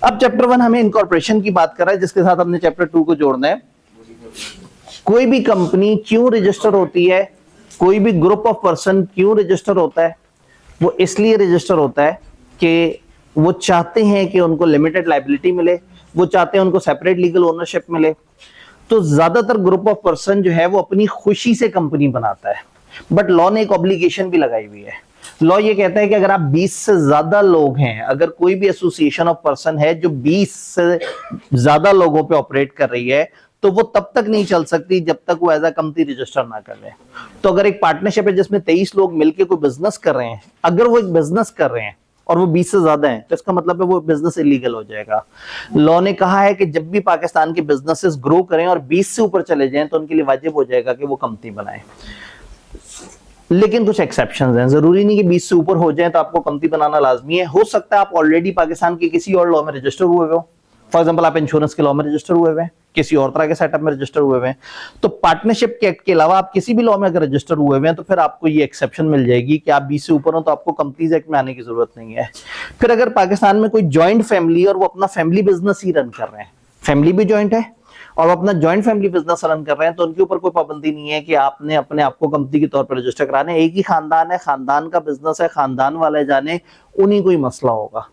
अब चैप्टर 1 हमें इनकॉर्पोरेशन की बात कर रहा है, जिसके साथ हमने चैप्टर 2 को जोड़ना है। कोई भी कंपनी क्यों रजिस्टर होती है, कोई भी ग्रुप ऑफ पर्सन क्यों रजिस्टर होता है, वो इसलिए रजिस्टर होता है कि वो चाहते हैं कि उनको लिमिटेड लायबिलिटी मिले, वो चाहते हैं उनको सेपरेट लीगल ओनरशिप मिले। तो ज्यादातर ग्रुप ऑफ पर्सन जो है वो अपनी खुशी से कंपनी बनाता है, बट लॉ ने एक ऑब्लिगेशन भी लगाई हुई है। लॉ ये कहता है कि अगर आप 20 से ज्यादा लोग हैं, अगर कोई भी एसोसिएशन ऑफ पर्सन है जो 20 से ज्यादा लोगों पे ऑपरेट कर रही है, तो वो तब तक नहीं चल सकती जब तक वो एज अ कंपनी रजिस्टर ना कर ले। तो अगर एक पार्टनरशिप है जिसमें 23 लोग मिलकर कोई बिजनेस कर रहे हैं, अगर वो एक बिजनेस कर रहे हैं और वो 20 से ज्यादा है, तो इसका मतलब है वो बिजनेस इलीगल हो जाएगा। लॉ ने कहा है कि जब भी पाकिस्तान के बिजनेसेस ग्रो करें और 20 से ऊपर चले जाएं, तो उनके लिए वाजिब हो जाएगा कि वो कंपनी बनाएं। लेकिन कुछ एक्सेप्शंस हैं, जरूरी नहीं कि 20 से ऊपर हो जाए तो आपको कंपनी बनाना लाजमी है। हो सकता है आप ऑलरेडी पाकिस्तान के किसी और लॉ में रजिस्टर हुए हो, फॉर एग्जांपल आप इंश्योरेंस के लॉ में रजिस्टर हुए हुए हैं, किसी और तरह के सेटअप में रजिस्टर हुए हुए हैं। तो पार्टनरशिप के एक्ट के अलावा आप किसी भी लॉ में अगर रजिस्टर हुए हुए हैं, तो फिर आपको ये एक्सेप्शन मिल जाएगी कि आप 20 से ऊपर हो तो आपको कंपनीज एक्ट में आने की जरूरत नहीं है। फिर अगर पाकिस्तान में कोई ज्वाइंट फैमिली और वो अपना फैमिली बिजनेस ही रन कर रहे हैं, फैमिली भी ज्वाइंट है और वो अपना ज्वाइंट फैमिली बिजनेस रन कर रहे हैं, तो उनके ऊपर कोई पाबंदी नहीं है कि आपने अपने आप को कंपनी के तौर पर रजिस्टर कराना है। एक ही खानदान है, खानदान का बिजनेस है, खानदान वाले जाने, उन्हीं को ही मसला होगा,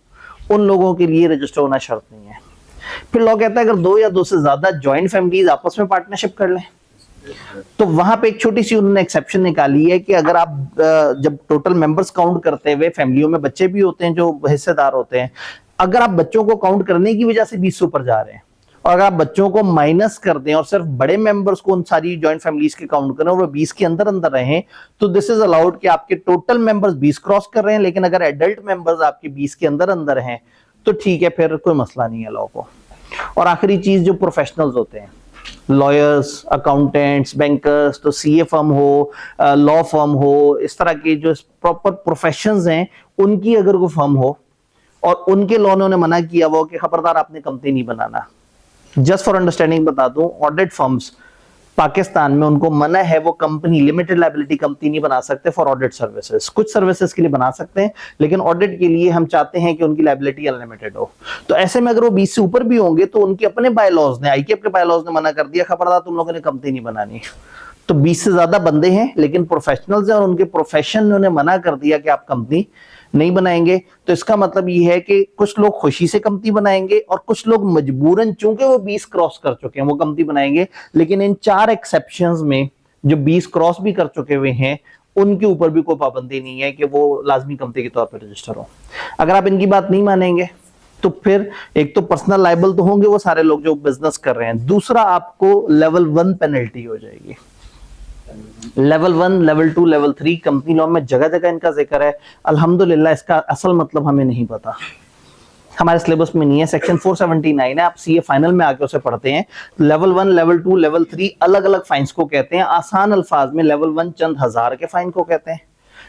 उन लोगों के लिए रजिस्टर होना शर्त नहीं है। फिर लॉ कहता है अगर 2 या 2 से ज्यादा ज्वाइंट फैमिलीज आपस में पार्टनरशिप कर लें, तो वहां पे एक छोटी सी उन्होंने एक्सेप्शन निकाली है कि अगर आप जब टोटल मेंबर्स काउंट करते हुए, फैमिलियों में बच्चे भी होते हैं जो हिस्सेदार होते हैं, अगर आप बच्चों को काउंट करने की वजह से 20 से ऊपर जा रहे हैं और अगर आप बच्चों को माइनस कर दें और सिर्फ बड़े मेंबर्स को उन सारी जॉइंट फैमिलीज के काउंट करें और वो 20 के अंदर अंदर रहें, तो दिस इज अलाउड कि आपके टोटल मेंबर्स 20 क्रॉस कर रहे हैं, लेकिन अगर एडल्ट मेंबर्स आपके 20 के अंदर अंदर हैं तो ठीक है, फिर कोई मसला नहीं है लॉ को। और आखिरी चीज, जो प्रोफेशनल्स होते हैं, लॉयर्स, अकाउंटेंट्स, बैंकर्स, तो सीए फर्म हो, लॉ फर्म हो, इस तरह के जो प्रॉपर प्रोफेशंस हैं, उनकी अगर कोई फर्म हो और उनके लॉ ने मना किया वो कि खबरदार आपने कंपनी नहीं बनाना। जस्ट फॉर अंडरस्टैंडिंग बता दूं, ऑडिट फर्म्स पाकिस्तान में उनको मना है, वो कंपनी लिमिटेड लायबिलिटी कंपनी नहीं बना सकते फॉर ऑडिट सर्विसेज। कुछ सर्विसेज के लिए बना सकते हैं, लेकिन ऑडिट के लिए हम चाहते हैं कि उनकी लायबिलिटी अनलिमिटेड हो। तो ऐसे में अगर वो 20 से ऊपर भी होंगे तो उनके अपने बायलॉज ने, आईकेएफ के बायलॉज ने मना कर दिया, खबरदार तुम लोगों ने कंपनी नहीं बनानी। तो 20 से ज्यादा बंदे हैं लेकिन प्रोफेशनल्स हैं और उनके प्रोफेशन ने उन्हें मना कर दिया कि आप कंपनी नहीं बनाएंगे। तो इसका मतलब ये है कि कुछ लोग खुशी से कंपनी बनाएंगे और कुछ लोग मजबूरन, चूंकि वो 20 क्रॉस कर चुके हैं, वो कंपनी बनाएंगे। लेकिन इन 4 एक्सेप्शंस में जो 20 क्रॉस भी कर चुके हुए हैं, उनके ऊपर भी कोई पाबंदी नहीं है कि वो लाजमी कंपनी के तौर पर रजिस्टर हो। अगर आप इनकी बात नहीं मानेंगे तो फिर एक तो पर्सनल लायबल तो होंगे वो सारे लोग जो बिजनेस कर रहे हैं, दूसरा आपको लेवल 1 पेनल्टी हो जाएगी। Level 1, level 2, level 3 company law में जगह जगह इनका जिक्र है। अल्हम्दुलिल्लाह इसका असल मतलब हमें नहीं पता, हमारे सिलेबस में नहीं है। सेक्शन 479 है, आप सीए फाइनल में आके उसे पढ़ते हैं। लेवल 1, लेवल 2, लेवल 3 अलग अलग फाइन्स को कहते हैं। आसान अल्फाज में लेवल 1 चंद हजार के फाइन को कहते हैं,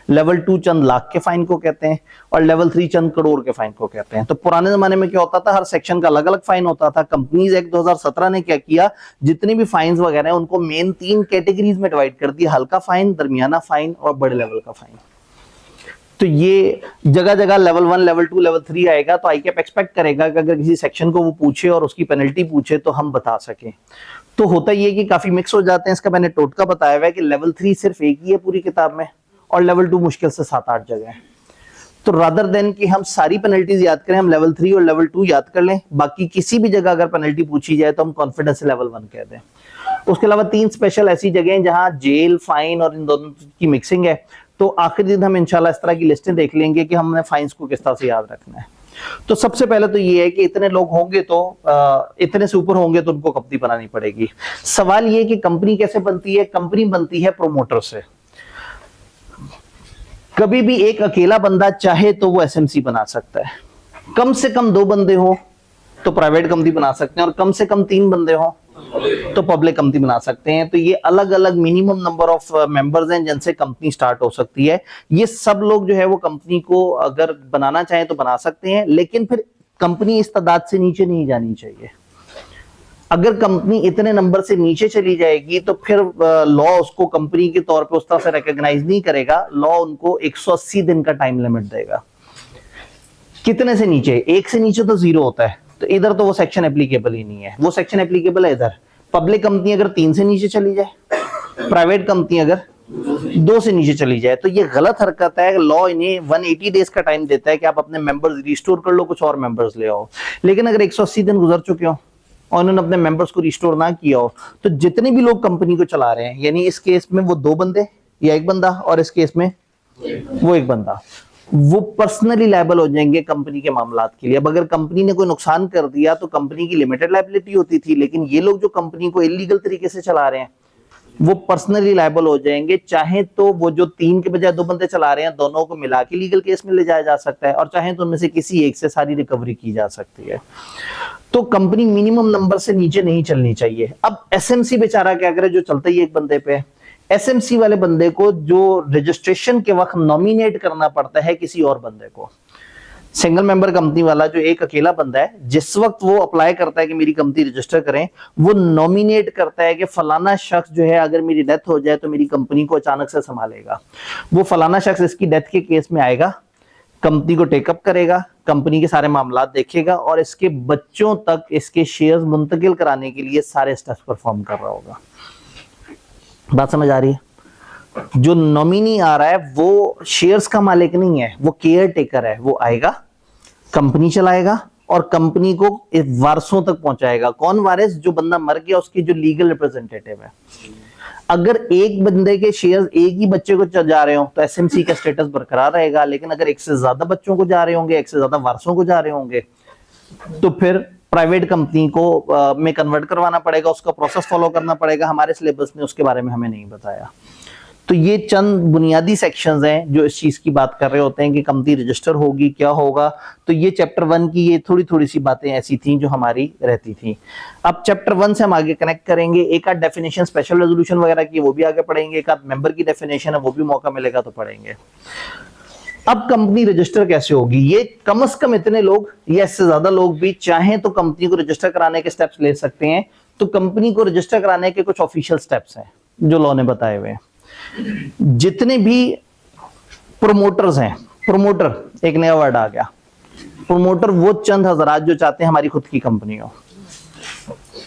लेवल 2 चंद लाख के फाइन को कहते हैं और लेवल 3 चंद करोड़ के फाइन को कहते हैं। तो पुराने जमाने में क्या होता था, हर सेक्शन का अलग अलग फाइन होता था। कंपनीज एक्ट 2017 ने क्या किया, जितने भी फाइन्स वगैरह हैं उनको मेन 3 कैटेगरीज में डिवाइड कर दिया, हल्का फाइन, दरमियाना फाइन और बड़े लेवल का फाइन। तो ये जगह जगह लेवल 1, लेवल 2, लेवल 3 आएगा। तो आईकेएफ एक्सपेक्ट करेगा कि अगर किसी सेक्शन को वो पूछे और उसकी पेनल्टी पूछे तो हम बता सकें। तो होता ये कि काफी मिक्स हो जाते हैं। इसका मैंने टोटका बताया हुआ है कि लेवल 3 सिर्फ एक ही है पूरी किताब में और लेवल 2 मुश्किल से 7-8 जगह है। तो रादर देन कि हम सारी पेनल्टीज याद करें, हम लेवल 3 और लेवल 2 याद कर लें, बाकी किसी भी जगह अगर पेनल्टी पूछी जाए तो हम कॉन्फिडेंस से लेवल 1 कह दें। उसके अलावा 3 स्पेशल ऐसी जगह हैं जहां जेल, फाइन और इन दोनों की मिक्सिंग है। तो आखिरी दिन हम इंशाल्लाह इस तरह की लिस्टें देख लेंगे कि हमने फाइन्स को किस तरह से याद रखना है। तो सबसे पहले तो ये है कि इतने लोग होंगे तो इतने से ऊपर होंगे तो उनको कंपनी बनानी पड़ेगी। सवाल ये कि कंपनी कैसे बनती है? कंपनी बनती है प्रोमोटर से। कभी भी एक अकेला बंदा चाहे तो वो एसएमसी बना सकता है, कम से कम 2 बंदे हो तो प्राइवेट कंपनी बना सकते हैं और कम से कम 3 बंदे हो तो पब्लिक कंपनी बना सकते हैं। तो ये अलग अलग मिनिमम नंबर ऑफ मेंबर्स हैं जिनसे कंपनी स्टार्ट हो सकती है। ये सब लोग जो है वो कंपनी को अगर बनाना चाहें तो बना सकते हैं, लेकिन फिर कंपनी इस तादाद से नीचे नहीं जानी चाहिए। अगर कंपनी इतने नंबर से नीचे चली जाएगी तो फिर लॉ उसको कंपनी के तौर पे उस तरह से रिकॉग्नाइज नहीं करेगा। लॉ उनको 180 दिन का टाइम लिमिट देगा। कितने से नीचे? 1 से नीचे तो 0 होता है, तो इधर तो वो सेक्शन एप्लीकेबल ही नहीं है, वो सेक्शन एप्लीकेबल है इधर। पब्लिक कंपनी अगर 3 से नीचे चली जाए, प्राइवेट कंपनी अगर 2 से नीचे चली जाए, तो ये गलत हरकत है। लॉ इन्हें 180 डेज का टाइम देता है कि आप अपने मेंबर्स रिस्टोर कर लो, कुछ और मेंबर्स ले आओ। लेकिन अगर 180 दिन गुजर चुके हो और उन्होंने अपने मेंबर्स को रिस्टोर ना किया हो, तो जितने भी लोग कंपनी को चला रहे हैं, यानी इस केस में वो 2 बंदे या 1 बंदा, और इस केस में वो 1 बंदा, वो पर्सनली लायबल हो जाएंगे कंपनी के मामलात के लिए। अब अगर कंपनी ने कोई नुकसान कर दिया तो कंपनी की लिमिटेड लायबिलिटी होती थी, लेकिन ये लोग जो कंपनी को इलीगल तरीके से चला रहे हैं वो पर्सनली लायबल हो जाएंगे। चाहे तो वो जो 3 के बजाय 2 बंदे चला रहे हैं, दोनों को मिला के लीगल केस में ले जाया जा सकता है, और चाहे तो उनमें से किसी एक से सारी रिकवरी की जा सकती है। तो कंपनी मिनिमम नंबर से नीचे नहीं चलनी चाहिए। अब एसएमसी बेचारा क्या करे, जो चलता ही एक बंदे पे, एसएमसी वाले बंदे को जो रजिस्ट्रेशन के वक्त नॉमिनेट करना पड़ता है किसी और बंदे को। सिंगल मेंबर कंपनी वाला जो एक अकेला बंदा है, जिस वक्त वो अप्लाई करता है कि मेरी कंपनी रजिस्टर करें, वो नॉमिनेट करता है कि फलाना शख्स जो है अगर मेरी डेथ हो जाए तो मेरी कंपनी को अचानक से संभालेगा। वो फलाना शख्स इसकी डेथ के केस में आएगा, कंपनी को टेकअप करेगा, कंपनी के सारे मामलात देखेगा और इसके बच्चों तक इसके शेयर्स मुंतकिल कराने के लिए सारे स्टेप्स परफॉर्म कर रहा होगा। बात समझ आ रही है? जो नॉमिनी आ रहा है वो शेयर्स का मालिक नहीं है, वो केयर टेकर है। वो आएगा, कंपनी चलाएगा और कंपनी को वारसों तक पहुंचाएगा। कौन वारिस? जो बंदा मर गया उसकी जो लीगल रिप्रेजेंटेटिव है। अगर एक बंदे के शेयर्स एक ही बच्चे को जा रहे हो तो एसएमसी का स्टेटस बरकरार रहेगा, लेकिन अगर एक से ज्यादा बच्चों को जा रहे होंगे, एक से ज्यादा वारसों को जा रहे होंगे, तो फिर प्राइवेट कंपनी को में कन्वर्ट करवाना पड़ेगा, उसका प्रोसेस फॉलो करना पड़ेगा। हमारे सिलेबस में उसके बारे में हमें नहीं बताया। तो ये चंद बुनियादी सेक्शंस हैं जो इस चीज की बात कर रहे होते हैं कि कंपनी रजिस्टर होगी, क्या होगा। तो ये चैप्टर 1 की ये थोड़ी सी बातें ऐसी थी जो हमारी रहती थी। अब चैप्टर 1 से हम आगे कनेक्ट करेंगे। एक आध डेफिनेशन स्पेशल रेजोल्यूशन वगैरह की वो भी आगे पढ़ेंगे, एक आध मेंबर की डेफिनेशन है वो भी मौका मिलेगा तो पढ़ेंगे। अब कंपनी रजिस्टर कैसे होगी? ये कम से कम इतने लोग या इससे ज्यादा लोग भी चाहें तो कंपनी को रजिस्टर कराने के स्टेप्स ले सकते हैं। तो कंपनी को रजिस्टर कराने के कुछ ऑफिशियल स्टेप्स हैं जो लॉ ने बताए हुए हैं। जितने भी प्रोमोटर्स हैं, प्रोमोटर एक नया वर्ड आ गया, प्रोमोटर वो चंद हजरात जो चाहते हैं हमारी खुद की कंपनी हो,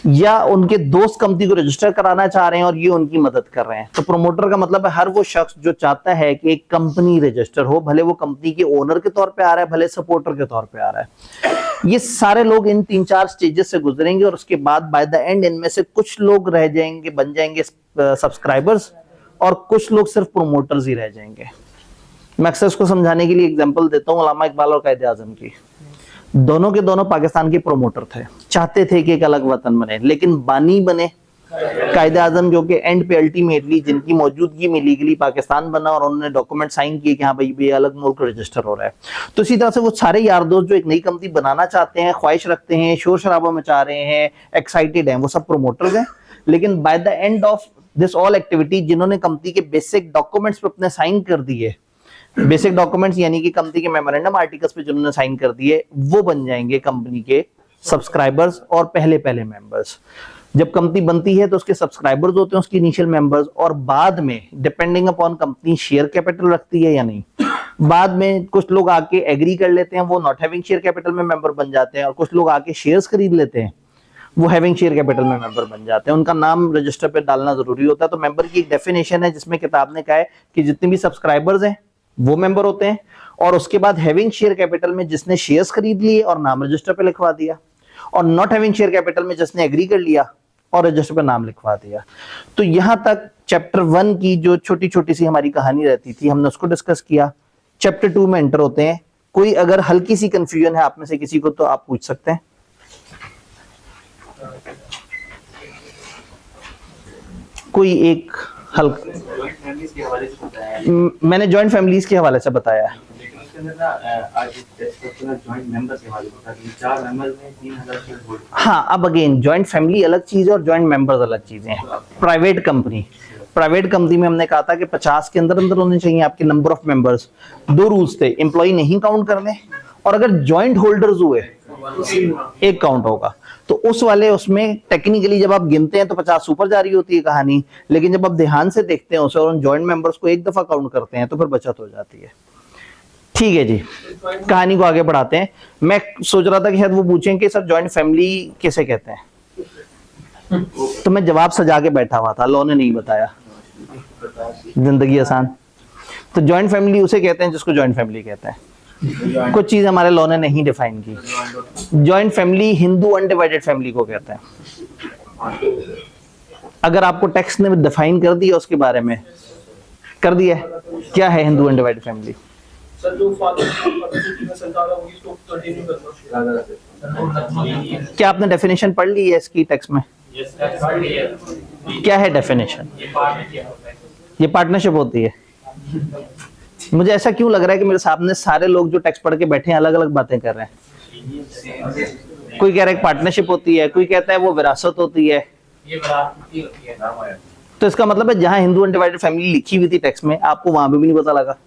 या उनके दोस्त कंपनी को रजिस्टर कराना चाह रहे हैं और ये उनकी मदद कर रहे हैं। तो प्रोमोटर का मतलब है हर वो शख्स जो चाहता है कि एक कंपनी रजिस्टर हो, भले वो कंपनी के ओनर के तौर पे आ रहा है, भले सपोर्टर के तौर पे आ रहा है। ये सारे लोग इन 3-4 स्टेजेस से गुजरेंगे और उसके बाद बाय द एंड इनमें से कुछ लोग रह जाएंगे, बन जाएंगे सब्सक्राइबर्स, और कुछ लोग सिर्फ प्रोमोटर्स ही रह जाएंगे। मैं अक्सर इसको समझाने के लिए एग्जांपल देता हूं अल्लामा इकबाल और कायदे आजम की। दोनों के दोनों पाकिस्तान के प्रोमोटर थे, चाहते थे कि एक अलग वतन बने, लेकिन बानी बने कायदे आजम, जो कि एंड पे अल्टीमेटली जिनकी मौजूदगी में लीगली पाकिस्तान बना और उन्होंने डॉक्यूमेंट साइन किए कि हाँ भाई ये अलग मुल्क रजिस्टर हो रहा है। तो इसी तरह से वो सारे यार दोस्त जो एक नई कंपनी बनाना चाहते हैं, ख्वाहिश रखते हैं, शोर शराबा मचा रहे हैं, एक्साइटेड हैं, वो सब प्रोमोटर्स हैं। लेकिन by the end of this all activity जिन्होंने कंपनी के बेसिक डॉक्यूमेंट्स पे अपने साइन कर दिए, बेसिक डॉक्यूमेंट्स यानी कि कंपनी के मेमोरेंडम आर्टिकल्स पे जिन्होंने साइन कर दिए, वो बन जाएंगे कंपनी के सब्सक्राइबर्स और पहले मेंबर्स। जब कंपनी बनती है तो उसके सब्सक्राइबर्स होते हैं, उसकी इनिशियल मेंबर्स, और बाद में depending upon company share capital रखती है या नहीं, बाद में कुछ लोग आके एग्री कर लेते हैं, वो नॉट हैविंग शेयर कैपिटल में मेंबर बन जाते हैं, और कुछ लोग आके शेयर्स खरीद लेते हैं, वो हैविंग शेयर कैपिटल में मेंबर बन जाते हैं। उनका नाम रजिस्टर पे डालना जरूरी होता है। तो मेंबर की एक डेफिनेशन है जिसमें किताब ने कहा है कि जितने भी सब्सक्राइबर्स हैं वो मेंबर होते हैं, और उसके बाद हैविंग शेयर कैपिटल में जिसने शेयर्स खरीद लिए और नाम रजिस्टर पे लिखवा दिया, और नॉट हैविंग शेयर कैपिटल में जिसने एग्री कर लिया और रजिस्टर पे नाम लिखवा दिया। तो यहां तक चैप्टर 1 की जो छोटी छोटी सी हमारी कहानी रहती थी हमने उसको डिस्कस किया। चैप्टर 2 में एंटर होते हैं। कोई अगर हल्की सी कंफ्यूजन है आप में से किसी को तो आप पूछ सकते हैं। कोई एक हल्का, मैंने जॉइंट फैमिलीज के हवाले से बताया है। हाँ, अब अगेन जॉइंट फैमिली अलग चीज है और जॉइंट मेंबर्स अलग चीजें हैं। प्राइवेट कंपनी में हमने कहा था कि 50 के अंदर होने चाहिए आपके नंबर ऑफ मेंबर्स। 2 रूल्स थे, एम्प्लॉय नहीं काउंट करने, और अगर जॉइंट होल्डर्स हुए एक काउंट होगा। तो उस वाले उसमें टेक्निकली जब आप गिनते हैं तो 50 ऊपर जा रही होती है कहानी, लेकिन जब आप ध्यान से देखते हैं उसे और उन जॉइंट मेंबर्स को एक दफा काउंट करते हैं तो फिर बचत हो जाती है। ठीक है जी, कहानी को आगे बढ़ाते हैं। मैं सोच रहा था कि शायद वो पूछें कि सर जॉइंट फैमिली किसे कहते हैं, तो मैं जवाब सजा के बैठा हुआ था, लॉ ने नहीं बताया। जिंदगी आसान। तो जॉइंट फैमिली उसे कहते हैं जिसको जॉइंट फैमिली कहते हैं। कुछ चीज हमारे लॉ ने नहीं डिफाइन की। Joint family Hindu undivided family को कहते हैं। अगर आपको टेक्स्ट ने डिफाइन कर दिया उसके बारे में, कर दिया क्या है हिंदू अनडिवाइडेड फैमिली? सर जो फादर की संतान होगी उसको कंटिन्यू करना। क्या आपने डेफिनेशन पढ़ ली है इसकी टेक्स्ट में? क्या है डेफिनेशन? ये पार्टनरशिप होती है। मुझे ऐसा क्यों लग रहा है कि मेरे सामने सारे लोग जो टेक्स्ट पढ़ के बैठे हैं अलग अलग बातें कर रहे हैं। कोई कह रहा है पार्टनरशिप होती है, कोई कहता है वो विरासत होती है। तो इसका मतलब है जहां हिंदू अनडिवाइडेड फैमिली लिखी हुई थी टेक्स्ट में, आपको वहां भी नहीं पता लगा।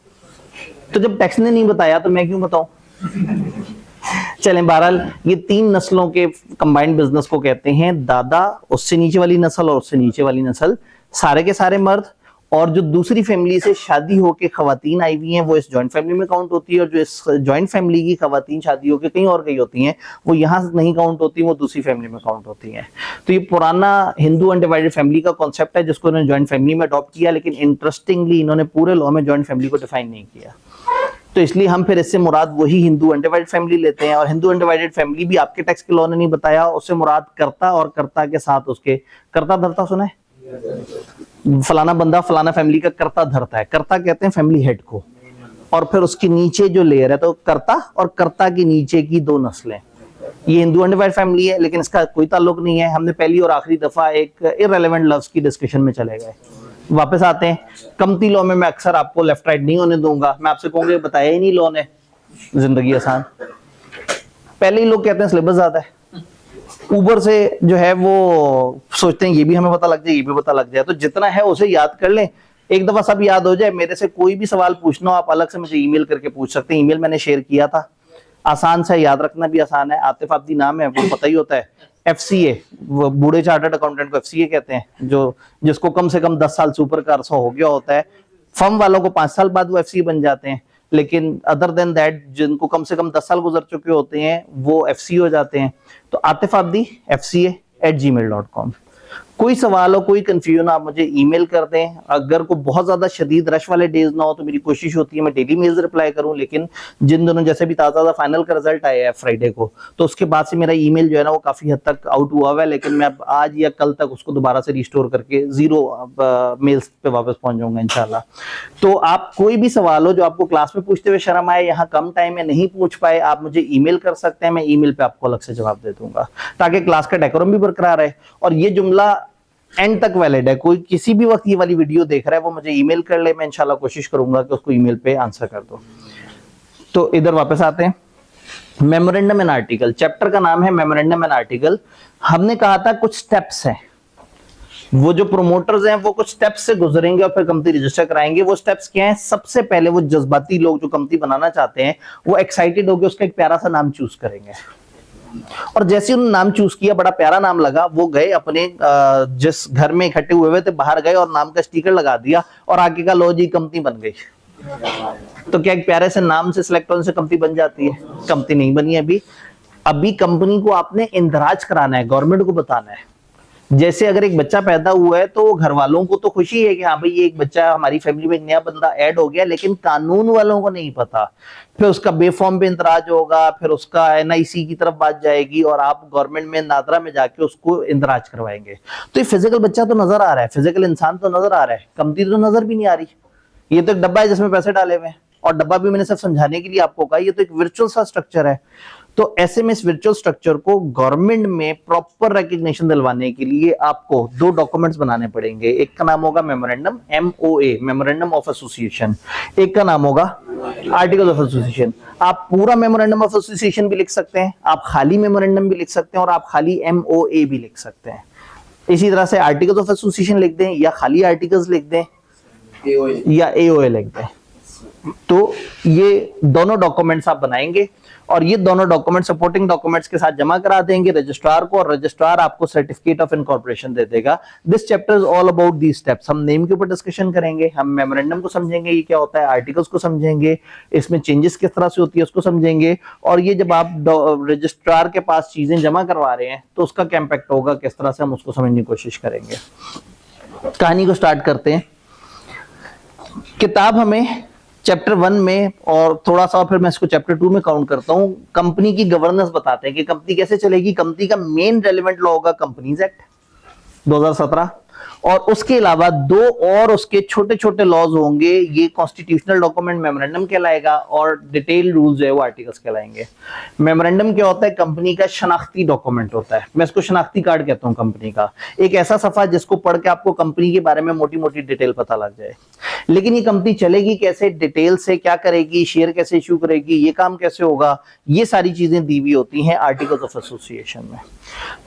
तो जब टेक्स्ट ने नहीं बताया तो मैं क्यों बताऊं? चलें, बहरहाल ये 3 नस्लों के कंबाइंड बिजनेस को कहते हैं। दादा, उससे नीचे वाली नस्ल और उससे नीचे वाली नस्ल, सारे के सारे मर्द, और जो दूसरी फैमिली से शादी होके खवातीन आई हुई हैं वो इस जॉइंट फैमिली में काउंट होती है, और जो इस जॉइंट फैमिली की खवातीन शादी होके कहीं और गई होती हैं वो यहाँ नहीं काउंट होती, वो दूसरी फैमिली में काउंट होती हैं। तो ये पुराना हिंदू अनडिवाइडेड फैमिली का कॉन्सेप्ट है जिसको इन्होंने जॉइंट फैमिली में अडॉप्ट किया, लेकिन इंटरेस्टिंगली इन्होंने पूरे लॉ में जॉइंट फैमिली को डिफाइन नहीं किया। तो इसलिए हम फिर इससे मुराद वही हिंदू अनडिवाइडेड फैमिली लेते हैं। और हिंदू अनडिवाइडेड फैमिली भी आपके टेक्स्ट के लॉ ने नहीं बताया, उससे मुराद कर्ता और कर्ता के साथ उसके कर्ता धर्ता सुना है? फलाना बंदा फलाना फैमिली का कर्ता धरता है। कर्ता कहते हैं फैमिली हेड को, और फिर उसके नीचे जो लेयर है, तो कर्ता और कर्ता के नीचे की 2 नस्लें। ये हिंदू अनडिवाइडेड फैमिली है, लेकिन इसका कोई ताल्लुक नहीं है। हमने पहली और आखिरी दफा एक इररिलेवेंट लफ्ज की डिस्कशन में चले गए। वापस आते हैं। कमती लॉ में मैं अक्सर आपको लेफ्ट राइट नहीं होने दूंगा, मैं आपसे कहूंगा बताया ही नहीं लॉ ने, जिंदगी आसान। पहले ही लोग कहते हैं सिलेबस ज्यादा है, ऊपर से जो है वो सोचते हैं ये भी हमें पता लग जाए, ये भी पता लग जाए। तो जितना है उसे याद कर लें, एक दफा सब याद हो जाए। मेरे से कोई भी सवाल पूछना हो आप अलग से मुझे ईमेल करके पूछ सकते हैं। ईमेल मैंने शेयर किया था, आसान से, याद रखना भी आसान है। आतिफ आब्दी नाम है, वो पता ही होता है। FCA, वो बूढ़े चार्टर्ड अकाउंटेंट को FCA कहते हैं, जो जिसको कम से कम 10 साल से ऊपर का अरसा हो गया होता है। फर्म वालों को 5 साल बाद वो FCA बन जाते हैं, लेकिन अदर देन दैट जिनको कम से कम 10 साल गुजर चुके होते हैं वो FCA हो जाते हैं। तो आतिफ आब्दी FCA@gmail.com। कोई सवाल हो, कोई कंफ्यूजन, आप मुझे ईमेल कर दें। अगर को बहुत ज्यादा शदीद रश वाले डेज ना हो तो मेरी कोशिश होती है मैं डेली मेल्स रिप्लाई करूं, लेकिन जिन दिनों जैसे भी ताजा फाइनल का रिजल्ट आया है फ्राइडे को, तो उसके बाद से मेरा ईमेल जो है ना वो काफी हद तक आउट हुआ हुआ है, लेकिन मैं अब आज या कल तक उसको दोबारा से रिस्टोर करके 0 मेल्स पे वापस पहुंच जाऊंगा इंशाल्लाह। तो आप कोई भी सवाल हो जो आपको क्लास में पूछते हुए शर्म आए, यहाँ कम टाइम में नहीं पूछ पाए, आप मुझे ईमेल कर सकते हैं। मैं ईमेल पे आपको अलग से जवाब दे दूंगा ताकि क्लास का डेकोरम भी बरकरार रहे। और ये जुमला एंड तक वैलिड है। कोई किसी भी वक्त ये वाली वीडियो देख रहा है वो मुझे ईमेल कर ले, मैं इंशाल्लाह कोशिश करूंगा कि उसको ईमेल पे आंसर कर दो। तो इधर वापस आते हैं। मेमोरेंडम एंड आर्टिकल, चैप्टर का नाम है मेमोरेंडम एंड आर्टिकल। हमने कहा था कुछ स्टेप्स हैं, वो जो प्रोमोटर्स हैं वो कुछ स्टेप्स से गुजरेंगे और फिर कंपनी रजिस्टर कराएंगे। वो स्टेप्स क्या हैं? सबसे पहले वो जज्बाती लोग जो कंपनी बनाना चाहते हैं वो एक्साइटेड होकर उसका एक प्यारा सा नाम चूज करेंगे, और जैसे उन्होंने नाम चूज किया, बड़ा प्यारा नाम लगा, वो गए अपने जिस घर में इकट्ठे हुए थे बाहर गए और नाम का स्टिकर लगा दिया और आगे का लो जी कंपनी बन गई। तो क्या एक प्यारे से नाम से सिलेक्ट होने से कंपनी बन जाती है? कंपनी नहीं बनी अभी। अभी कंपनी को आपने इंदराज कराना है, गवर्नमेंट को बताना है। जैसे अगर एक बच्चा पैदा हुआ है तो घर वालों को तो खुशी है कि हाँ भाई ये एक बच्चा, हमारी फैमिली में एक नया बंदा ऐड हो गया, लेकिन कानून वालों को नहीं पता। फिर उसका बेफॉर्म पे इंदराज होगा, फिर उसका NIC की तरफ बात जाएगी और आप गवर्नमेंट में नादरा में जाके उसको इंदराज करवाएंगे। तो ये फिजिकल बच्चा तो नजर आ रहा है, फिजिकल इंसान तो नजर आ रहा है, कंपनी तो नजर भी नहीं आ रही। ये तो एक डब्बा है जिसमें पैसे डाले हुए हैं, और डब्बा भी मैंने सिर्फ समझाने के लिए आपको कहा, ये तो एक वर्चुअल सा स्ट्रक्चर है। तो ऐसे में इस वर्चुअल स्ट्रक्चर को गवर्नमेंट में प्रॉपर रिकग्निशन दिलवाने के लिए आपको 2 डॉक्यूमेंट्स बनाने पड़ेंगे। एक का नाम होगा memorandum, MOA, memorandum of association. एक का नाम होगा आर्टिकल ऑफ एसोसिएशन। आप पूरा मेमोरेंडम ऑफ एसोसिएशन भी लिख सकते हैं, आप खाली मेमोरेंडम भी लिख सकते हैं, और आप खाली MOA भी लिख सकते हैं। इसी तरह से आर्टिकल्स ऑफ एसोसिएशन लिख दें, या खाली आर्टिकल्स लिख दें, या AOA लिख दें। तो ये दोनों डॉक्यूमेंट्स आप बनाएंगे और ये दोनों डॉक्यूमेंट सपोर्टिंग डॉक्यूमेंट्स के साथ जमा करा देंगे रजिस्ट्रार को, और रजिस्ट्रार आपको सर्टिफिकेट ऑफ इनकॉर्पोरेशन दे देगा। This chapter is all about these steps. हम नेम के ऊपर डिस्कशन करेंगे, हम मेमोरेंडम को समझेंगे ये क्या होता है, आर्टिकल्स को समझेंगे, इसमें चेंजेस किस तरह से होती है उसको समझेंगे, और ये जब आप रजिस्ट्रार के पास चीजें जमा करवा रहे हैं तो उसका क्या इम्पैक्ट होगा, किस तरह से हम उसको समझने की कोशिश करेंगे। कहानी को स्टार्ट करते हैं। किताब हमें चैप्टर 1 में और थोड़ा सा, फिर मैं इसको चैप्टर 2 में काउंट करता हूं, कंपनी की गवर्नेंस बताते हैं कि कंपनी कैसे चलेगी। कंपनी का मेन रेलेवेंट लॉ होगा कंपनीज एक्ट 2017, और उसके अलावा 2 और उसके छोटे छोटे लॉज होंगे। ये कॉन्स्टिट्यूशनल डॉक्यूमेंट मेमोरेंडम कहलाएगा, और डिटेल रूल्स जो है वो आर्टिकल्स कहलाएंगे। मेमोरेंडम क्या होता है, कंपनी का शनाख्ती डॉक्यूमेंट होता है, मैं इसको शनाख्ती कार्ड कहता हूं कंपनी का। एक ऐसा सफा जिसको पढ़ के आपको कंपनी के बारे में मोटी मोटी डिटेल पता लग जाए। लेकिन ये कंपनी चलेगी कैसे, डिटेल से क्या करेगी, शेयर कैसे इश्यू करेगी, ये काम कैसे होगा, ये सारी चीजें दी हुई होती हैं आर्टिकल्स ऑफ एसोसिएशन में।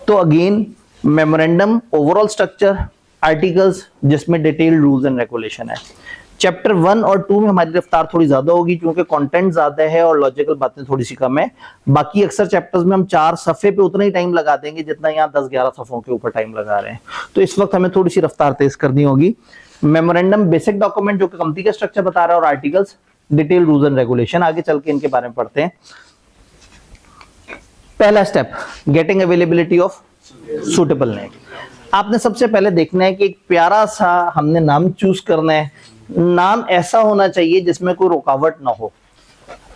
तो again memorandum, overall structure, articles जिसमें डिटेल रूल्स एंड रेगुलेशन है। चैप्टर 1 और 2 में हमारी रफ्तार थोड़ी ज्यादा होगी क्योंकि कंटेंट ज्यादा है और लॉजिकल बातें थोड़ी सी कम है। बाकी अक्सर चैप्टर्स में हम 4 सफे पे उतना ही टाइम लगा देंगे जितना यहाँ 10-11 सफों के ऊपर टाइम लगा रहे हैं। तो इस वक्त हमें थोड़ी सी रफ्तार तेज करनी होगी। मेमोरेंडम बेसिक डॉक्यूमेंट जो कि कंपनी का स्ट्रक्चर बता रहा है, और articles detail rules and regulation. आगे चल के इनके बारे में पढ़ते हैं। पहला step, getting availability of suitable name. आपने सबसे पहले देखना है कि एक प्यारा सा हमने नाम चूज करना है। नाम ऐसा होना चाहिए जिसमें कोई रुकावट ना हो।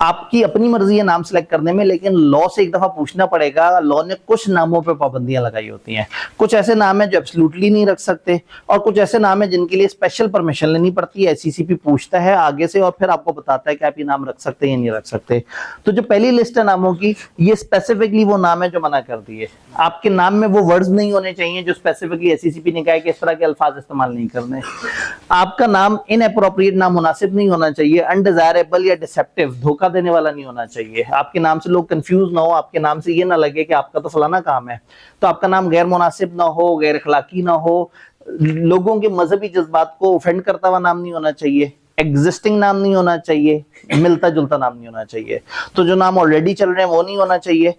आपकी अपनी मर्जी है नाम सेलेक्ट करने में, लेकिन लॉ से एक दफा पूछना पड़ेगा। लॉ ने कुछ नामों पे पाबंदियां लगाई होती हैं। कुछ ऐसे नाम है जो एब्सोल्युटली नहीं रख सकते, और कुछ ऐसे नाम है जिनके लिए स्पेशल परमिशन लेनी पड़ती है। एससीसीपी पूछता है आगे से और फिर आपको बताता है कि आप ये नाम रख सकते हैं या नहीं रख सकते। तो जो पहली लिस्ट है नामों की, ये स्पेसिफिकली वो नाम है जो मना कर दिए। आपके नाम में वो वर्ड्स नहीं होने चाहिए जो स्पेसिफिकली एससीसीपी ने कहा है कि इस तरह के अल्फाज इस्तेमाल नहीं करने। आपका नाम इनएप्रोप्रिएट, नामुनासिब नहीं होना चाहिए। अनडिजायरेबल या डिसेप्टिव, धोखा देने वाला नहीं होना चाहिए। आपके नाम से लोग कंफ्यूज ना हो, आपके नाम से ये ना लगे कि आपका तो फलाना काम है। तो आपका नाम गैर मुनासिब ना हो, गैर अखलाकी ना हो, लोगों के मजहबी जज्बात को ऑफेंड करता हुआ नाम नहीं होना चाहिए, एग्जिस्टिंग नाम नहीं होना चाहिए, मिलता जुलता नाम नहीं होना चाहिए। तो जो नाम ऑलरेडी चल रहे हैं वो नहीं होना चाहिए।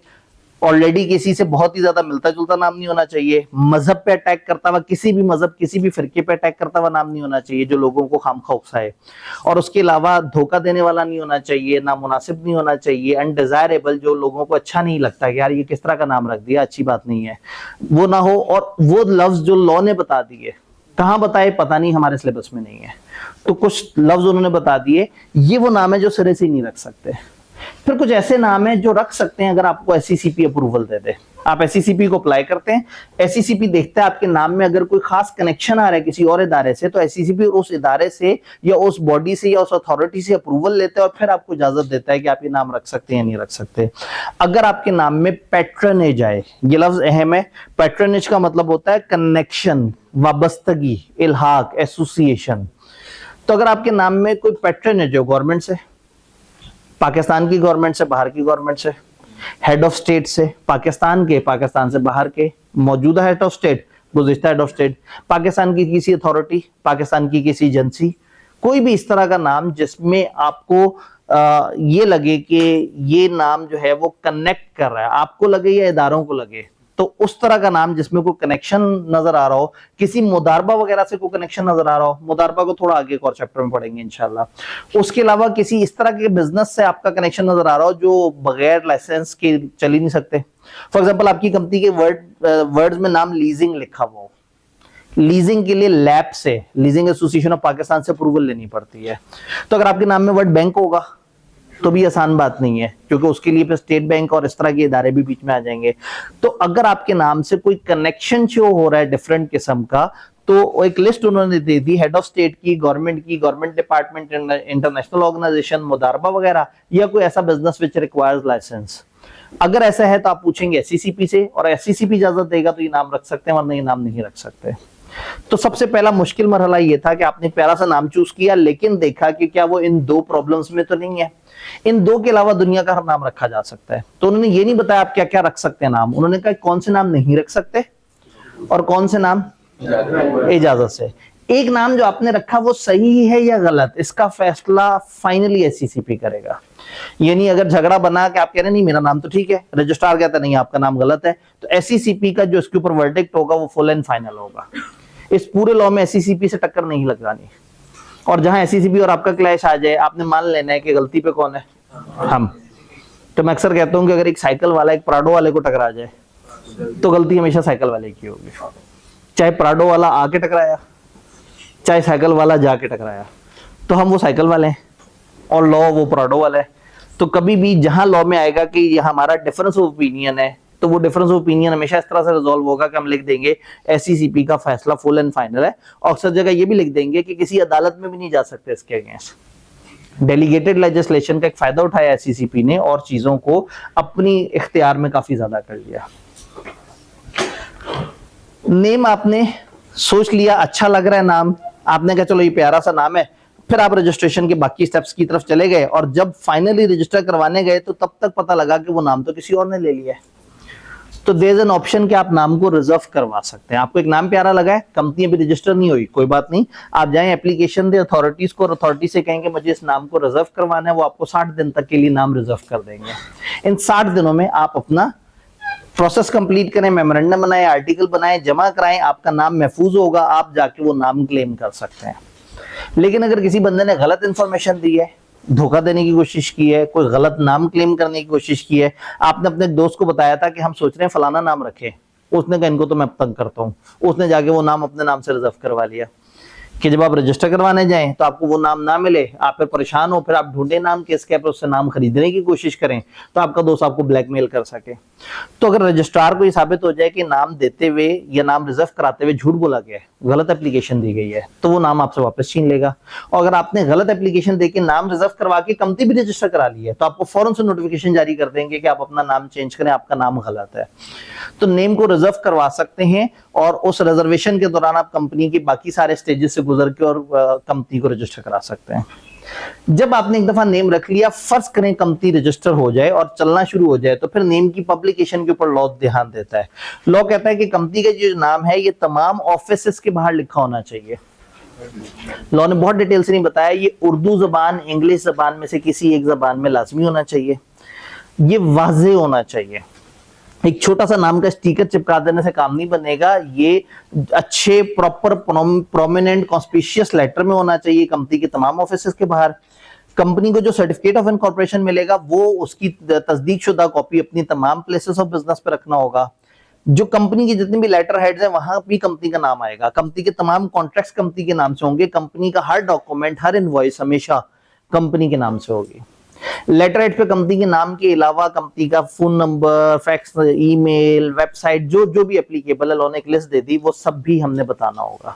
ऑलरेडी किसी से बहुत ही ज्यादा मिलता जुलता नाम नहीं होना चाहिए। मजहब पे अटैक करता हुआ, किसी भी मजहब, किसी भी फिरके पे अटैक करता हुआ नाम नहीं होना चाहिए जो लोगों को खामखा उकसाए। और उसके अलावा धोखा देने वाला नहीं होना चाहिए, नामुनासिब नहीं होना चाहिए। अनडिजायरेबल, जो लोगों को अच्छा नहीं लगता कि यार ये किस तरह का नाम रख दिया, अच्छी बात नहीं है, वो ना हो। और वो लफ्ज जो लॉ ने बता दिए, कहाँ बताए पता नहीं, हमारे सिलेबस में नहीं है, तो कुछ लफ्ज उन्होंने बता दिए, ये वो नाम है जो सिरे से ही नहीं रख सकते। फिर कुछ ऐसे नाम है जो रख सकते हैं अगर आपको एससीसीपी अप्रूवल दे दे। आप एससीसीपी को अप्लाई करते हैं, एससीसीपी देखता है आपके नाम में अगर कोई खास कनेक्शन आ रहा है किसी और इदारे से, तो एससीसीपी उस इदारे से या उस बॉडी से या उस अथॉरिटी से अप्रूवल लेता है और फिर आपको इजाजत देता है कि आप ये नाम रख सकते हैं या नहीं रख सकते। अगर आपके नाम में पैट्रनेज आए, ये लफ्ज अहम है। पैट्रनेज का मतलब होता है कनेक्शन, वाबस्तगी, इल्हाक, एसोसिएशन। तो अगर आपके नाम में कोई पैट्रनेज हो गवर्नमेंट से, पाकिस्तान की गवर्नमेंट से, बाहर की गवर्नमेंट से, हेड ऑफ स्टेट से, पाकिस्तान के, पाकिस्तान से बाहर के, मौजूदा हेड ऑफ स्टेट, गुज़िश्ता हेड ऑफ स्टेट, पाकिस्तान की किसी अथॉरिटी, पाकिस्तान की किसी एजेंसी, कोई भी इस तरह का नाम जिसमें आपको ये लगे कि ये नाम जो है वो कनेक्ट कर रहा है, आपको लगे या इदारों को लगे, तो उस तरह का नाम जिसमें कोई कनेक्शन नजर आ रहा हो, किसी मुदारबा वगैरह से कोई कनेक्शन नजर आ रहा हो, मुदारबा को थोड़ा आगे एक और चैप्टर में पढ़ेंगे इंशाल्लाह। उसके अलावा किसी इस तरह के बिजनेस से आपका कनेक्शन नजर आ रहा हो जो बगैर लाइसेंस के चल ही नहीं सकते। फॉर एग्जाम्पल, आपकी कंपनी के वर्ड्स में नाम लीजिंग लिखा हुआ हो, लीजिंग के लिए लैब से, लीजिंग एसोसिएशन ऑफ पाकिस्तान से अप्रूवल लेनी पड़ती है। तो अगर आपके नाम में वर्ड बैंक होगा तो भी आसान बात नहीं है, क्योंकि उसके लिए फिर स्टेट बैंक और इस तरह के इदारे भी बीच में आ जाएंगे। तो अगर आपके नाम से कोई कनेक्शन शो हो रहा है डिफरेंट किस्म का, तो एक लिस्ट उन्होंने दे दी हेड ऑफ स्टेट की, गवर्नमेंट डिपार्टमेंट, इंटरनेशनल ऑर्गेनाइजेशन, मुदारबा वगैरह, या कोई ऐसा बिजनेस विच रिक्वायर्स लाइसेंस। अगर ऐसा है तो आप पूछेंगे एससीसीपी से, और एससीसीपी इजाजत देगा तो ये नाम रख सकते हैं, वरना ये नाम नहीं रख सकते। तो सबसे पहला मुश्किल मरहला ये था कि आपने प्यारा सा नाम चूज किया, लेकिन देखा कि क्या वो इन 2 प्रॉब्लम्स में तो नहीं है। इन 2 के अलावा दुनिया का हर नाम रखा जा सकता है। तो उन्होंने ये नहीं बताया आप क्या क्या रख सकते हैं नाम, उन्होंने कहा कौन से नाम नहीं रख सकते और कौन से नाम इजाजत से। एक नाम जो आपने रखा वो सही है या गलत, इसका फैसला फाइनली एससीसीपी करेगा। यानी अगर झगड़ा बना कि आप कह रहे हैं नहीं मेरा नाम तो ठीक है, रजिस्ट्रार कहता नहीं आपका नाम गलत है, तो एससीसीपी का जो इसके ऊपर वर्डिक्ट होगा वो फुल एंड फाइनल होगा। इस पूरे लॉ में एससीसीपी से टक्कर नहीं लगानी। और जहां एससीसीपी और आपका क्लैश आ जाए, आपने मान लेना है कि गलती पे कौन है, हम। तो मैं अक्सर कहता हूं कि अगर एक साइकिल वाला एक प्राडो वाले को टकरा जाए तो गलती हमेशा साइकिल वाले की होगी, चाहे प्राडो वाला आके टकराया चाहे साइकिल वाला जाके टकराया, तो हम वो साइकिल वाले हैं और लॉ वो प्राडो वाला है। तो कभी भी जहां लॉ में आएगा कि यह हमारा डिफरेंस ऑफ ओपिनियन है, तो वो डिफरेंस ऑफ ओपिनियन हमेशा इस तरह से रिजॉल्व होगा कि हम लिख देंगे एससीसीपी का फैसला फुल एंड फाइनल है। और अक्सर जगह ये भी लिख देंगे कि किसी अदालत में भी नहीं जा सकते इसके अगेंस्ट। डेलीगेटेड लेजिस्लेशन का एक फायदा उठाया एससीसीपी ने और चीजों को अपनी इख्तियार में काफी ज्यादा कर लिया। नेम आपने सोच लिया, अच्छा लग रहा है नाम, आपने कहा चलो ये प्यारा सा नाम है, फिर आप रजिस्ट्रेशन के बाकी स्टेप्स की तरफ चले गए और जब फाइनली रजिस्टर करवाने गए तो तब तक पता लगा कि वो नाम तो किसी और ने ले लिया है। तो देयर इज एन ऑप्शन कि आप नाम को रिजर्व करवा सकते हैं। आपको एक नाम प्यारा लगा है, कंपनी अभी रजिस्टर नहीं हुई, कोई बात नहीं, आप जाएं एप्लीकेशन दे अथॉरिटीज को, अथॉरिटी से कहेंगे मुझे इस नाम को रिजर्व करवाना है, वो आपको 60 दिन तक के लिए नाम रिजर्व कर देंगे। इन 60 दिनों में आप अपना प्रोसेस कंप्लीट करें, मेमोरेंडम बनाएं, आर्टिकल बनाएं, जमा कराएं, आपका नाम महफूज होगा, आप जाके वो नाम क्लेम कर सकते हैं। लेकिन अगर किसी बंदे ने गलत इंफॉर्मेशन दी है, धोखा देने की कोशिश की है, कोई गलत नाम क्लेम करने की कोशिश की है, आपने अपने दोस्त को बताया था कि हम सोच रहे हैं फलाना नाम रखें, उसने कहा इनको तो मैं तंग करता हूं, उसने जाके वो नाम अपने नाम से रिजर्व करवा लिया कि जब आप रजिस्टर करवाने जाएं तो आपको वो नाम ना मिले, आप फिर परेशान हो, फिर आप ढूंढे नाम केस के, उससे नाम खरीदने की कोशिश करें तो आपका दोस्त आपको ब्लैकमेल कर सके। तो अगर रजिस्ट्रार को ये साबित हो जाए कि नाम देते हुए या नाम रिजर्व कराते हुए झूठ बोला गया है, गलत एप्लीकेशन दी गई है, तो वो नाम आपसे वापस छीन लेगा। और अगर आपने गलत एप्लीकेशन देके नाम रिजर्व करवा के कंपनी भी रजिस्टर करा ली है तो आपको फौरन से नोटिफिकेशन जारी कर देंगे कि आप अपना नाम चेंज करें, आपका नाम गलत है। तो नेम को रिजर्व करवा सकते हैं और उस रिजर्वेशन के दौरान आप कंपनी के बाकी सारे स्टेजेस से गुजर के और कंपनी को रजिस्टर करा सकते हैं। जब आपने एक दफा नेम रख लिया, फर्ज करें कंपनी रजिस्टर हो जाए और चलना शुरू हो जाए, तो फिर नेम की पब्लिकेशन के ऊपर लॉ ध्यान देता है। लॉ कहता है कि कंपनी का जो नाम है ये तमाम ऑफिसेस के बाहर लिखा होना चाहिए। लॉ ने बहुत डिटेल से नहीं बताया, ये उर्दू जबान, इंग्लिश जबान में से किसी एक जबान में लाजमी होना चाहिए, ये वाज़ेह होना चाहिए। एक छोटा सा नाम का स्टिकर चिपका देने से काम नहीं बनेगा, ये अच्छे प्रॉपर प्रोमिनेंट कॉन्स्पिशियस लेटर में होना चाहिए कंपनी के तमाम ऑफिसेस के बाहर। कंपनी को जो सर्टिफिकेट ऑफ इनकॉर्पोरेशन मिलेगा वो उसकी तस्दीक शुदा कॉपी अपनी तमाम प्लेसेस ऑफ बिजनेस पे रखना होगा। जो कंपनी की जितनी भी लेटर हेड्स हैं वहां भी कंपनी का नाम आएगा, कंपनी के तमाम कॉन्ट्रैक्ट्स कंपनी के नाम से होंगे, कंपनी का हर डॉक्यूमेंट, हर इनवॉइस हमेशा कंपनी के नाम से होगी। लेटर हेड पे कंपनी के नाम के अलावा कंपनी का phone number, fax, email, website, जो भी एप्लीकेबल है, लॉ ने एक लिस्ट दे दी, वो सब भी हमने बताना होगा।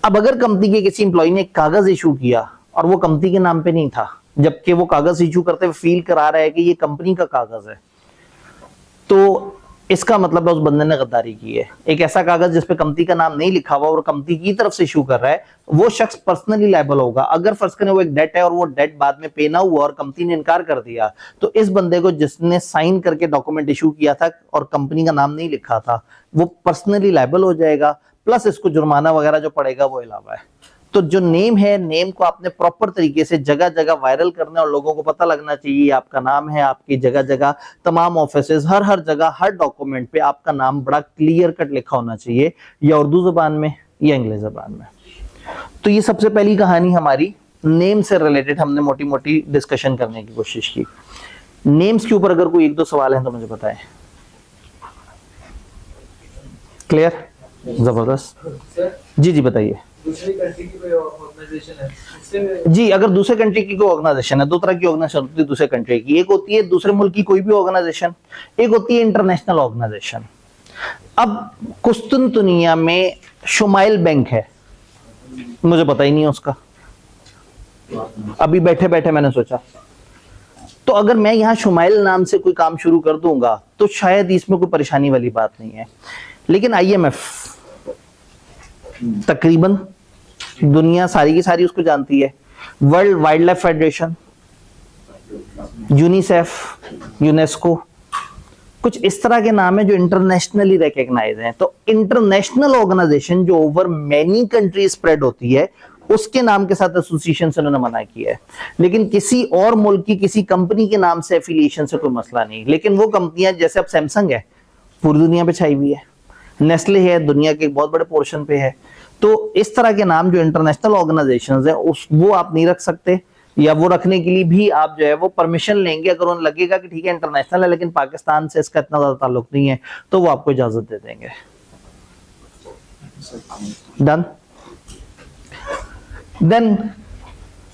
अब अगर कंपनी के किसी एम्प्लॉय ने कागज इशू किया और वो कंपनी के नाम पे नहीं था, जबकि वो कागज इशू करते हुए फील करा रहा है कि ये कंपनी का कागज है, तो इसका मतलब है उस बंदे ने गद्दारी की है। एक ऐसा कागज जिसपे कंपनी का नाम नहीं लिखा हुआ और कंपनी की तरफ से इशू कर रहा है, वो शख्स पर्सनली लायबल होगा। अगर फर्ज करें वो एक डेट है और वो डेट बाद में पे ना हुआ और कंपनी ने इनकार कर दिया, तो इस बंदे को जिसने साइन करके डॉक्यूमेंट इशू किया था और कंपनी का नाम नहीं लिखा था, वो पर्सनली लायबल हो जाएगा, प्लस इसको जुर्माना वगैरह जो पड़ेगा वो अलावा है। तो जो नेम है, नेम को आपने प्रॉपर तरीके से जगह जगह वायरल करना है और लोगों को पता लगना चाहिए आपका नाम है। आपकी जगह जगह तमाम ऑफिसेज, हर जगह, हर डॉक्यूमेंट पे आपका नाम बड़ा क्लियर कट लिखा होना चाहिए, या उर्दू जबान में या इंग्लिश जबान में। तो ये सबसे पहली कहानी हमारी नेम से रिलेटेड हमने मोटी मोटी डिस्कशन करने की कोशिश की। नेम्स के ऊपर अगर कोई एक दो सवाल है तो मुझे बताएं। क्लियर? जबरदस्त। जी बताइए। दूसरी कंट्री की कोई ऑर्गेनाइजेशन है जी, अगर दूसरे कंट्री की कोई ऑर्गेनाइजेशन है, दो तरह की ऑर्गेनाइजेशन होती है दूसरे कंट्री की। एक होती है दूसरे मुल्क की कोई भी ऑर्गेनाइजेशन, एक होती है इंटरनेशनल ऑर्गेनाइजेशन। अब कुस्तुनतुनिया में शुमाइल बैंक है, मुझे पता ही नहीं है उसका, अभी बैठे बैठे मैंने सोचा। तो अगर मैं यहाँ शुमाइल नाम से कोई काम शुरू कर दूंगा तो शायद इसमें कोई परेशानी वाली बात नहीं है। लेकिन IMF तकरीबन दुनिया सारी की सारी उसको जानती है, world wild life federation, UNICEF, UNESCO, कुछ इस तरह के नाम है जो इंटरनेशनली रिकॉग्नाइज हैं। तो इंटरनेशनल ऑर्गेनाइजेशन जो ओवर मेनी कंट्री स्प्रेड होती है उसके नाम के साथ एसोसिएशन से उन्होंने मना किया है। लेकिन किसी और मुल्क की किसी कंपनी के नाम से एफिलिएशन से कोई मसला नहीं। लेकिन वो कंपनियां जैसे अब सैमसंग है पूरी दुनिया पे छाई हुई है, नेस्ले है दुनिया के एक बहुत बड़े पोर्शन पे है। तो इस तरह के नाम जो इंटरनेशनल ऑर्गेनाइजेशंस है उस वो आप नहीं रख सकते, या वो रखने के लिए भी आप जो है वो परमिशन लेंगे। अगर उन्हें लगेगा कि ठीक है इंटरनेशनल है लेकिन पाकिस्तान से इसका इतना ज्यादा ताल्लुक नहीं है तो वो आपको इजाजत दे देंगे। डन। देन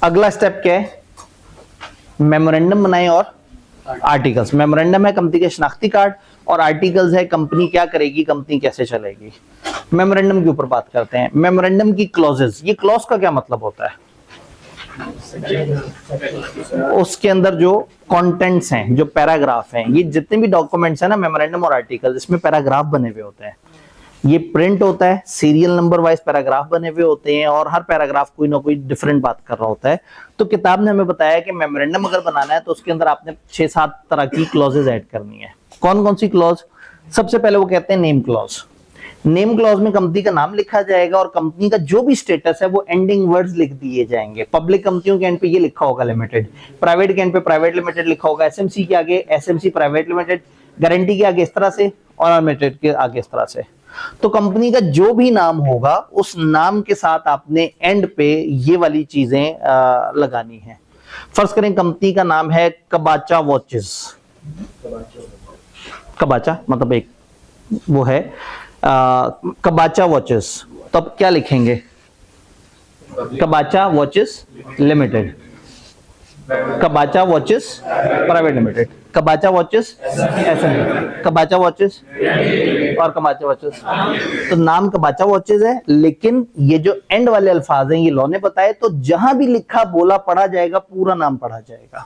अगला स्टेप क्या है, मेमोरेंडम बनाएं और आर्टिकल्स। मेमोरेंडम है कंपनी के शनाख्ती कार्ड और आर्टिकल्स है कंपनी क्या करेगी, कंपनी कैसे चलेगी। मेमोरेंडम के ऊपर बात करते हैं। मेमोरेंडम की क्लॉजेस, ये क्लॉज का क्या मतलब होता है, उसके अंदर जो कंटेंट्स हैं, जो पैराग्राफ हैं, ये जितने भी डॉक्यूमेंट्स हैं ना मेमोरेंडम और आर्टिकल, इसमें पैराग्राफ बने हुए होते हैं। ये प्रिंट होता है, सीरियल नंबर वाइज पैराग्राफ बने हुए होते हैं और हर पैराग्राफ कोई ना कोई डिफरेंट बात कर रहा होता है। तो किताब ने हमें बताया कि मेमोरेंडम अगर बनाना है तो उसके अंदर आपने 6-7 तरह की क्लॉजेज ऐड करनी है। कौन कौन सी क्लॉज? सबसे पहले वो कहते हैं नेम क्लॉज। नेम क्लॉज में कंपनी का नाम लिखा जाएगा और कंपनी का जो भी स्टेटस है वो एंडिंग वर्ड्स लिख दिए जाएंगे। पब्लिक कंपनियों के एंड पे ये लिखा होगा लिमिटेड, प्राइवेट के एंड पे प्राइवेट लिमिटेड लिखा होगा, एसएमसी के आगे एसएमसी प्राइवेट लिमिटेड, गारंटी के आगे इस तरह से और अनलिमिटेड के आगे इस तरह से। तो कंपनी का जो भी नाम होगा उस नाम के साथ आपने एंड पे ये वाली चीजें लगानी है। फर्ज करें कंपनी का नाम है कबाचा वॉचेस। कबाचा मतलब एक वो है कबाचा वॉचेस, तो अब क्या लिखेंगे, Kabacha watches limited, Kabacha watches private limited, Kabacha watches SMC, Kabacha watches और कबाचा वॉचेस। तो नाम कबाचा वॉचेस है लेकिन ये जो एंड वाले अल्फाज हैं ये लॉ ने बताए, तो जहां भी लिखा बोला पढ़ा जाएगा पूरा नाम पढ़ा जाएगा।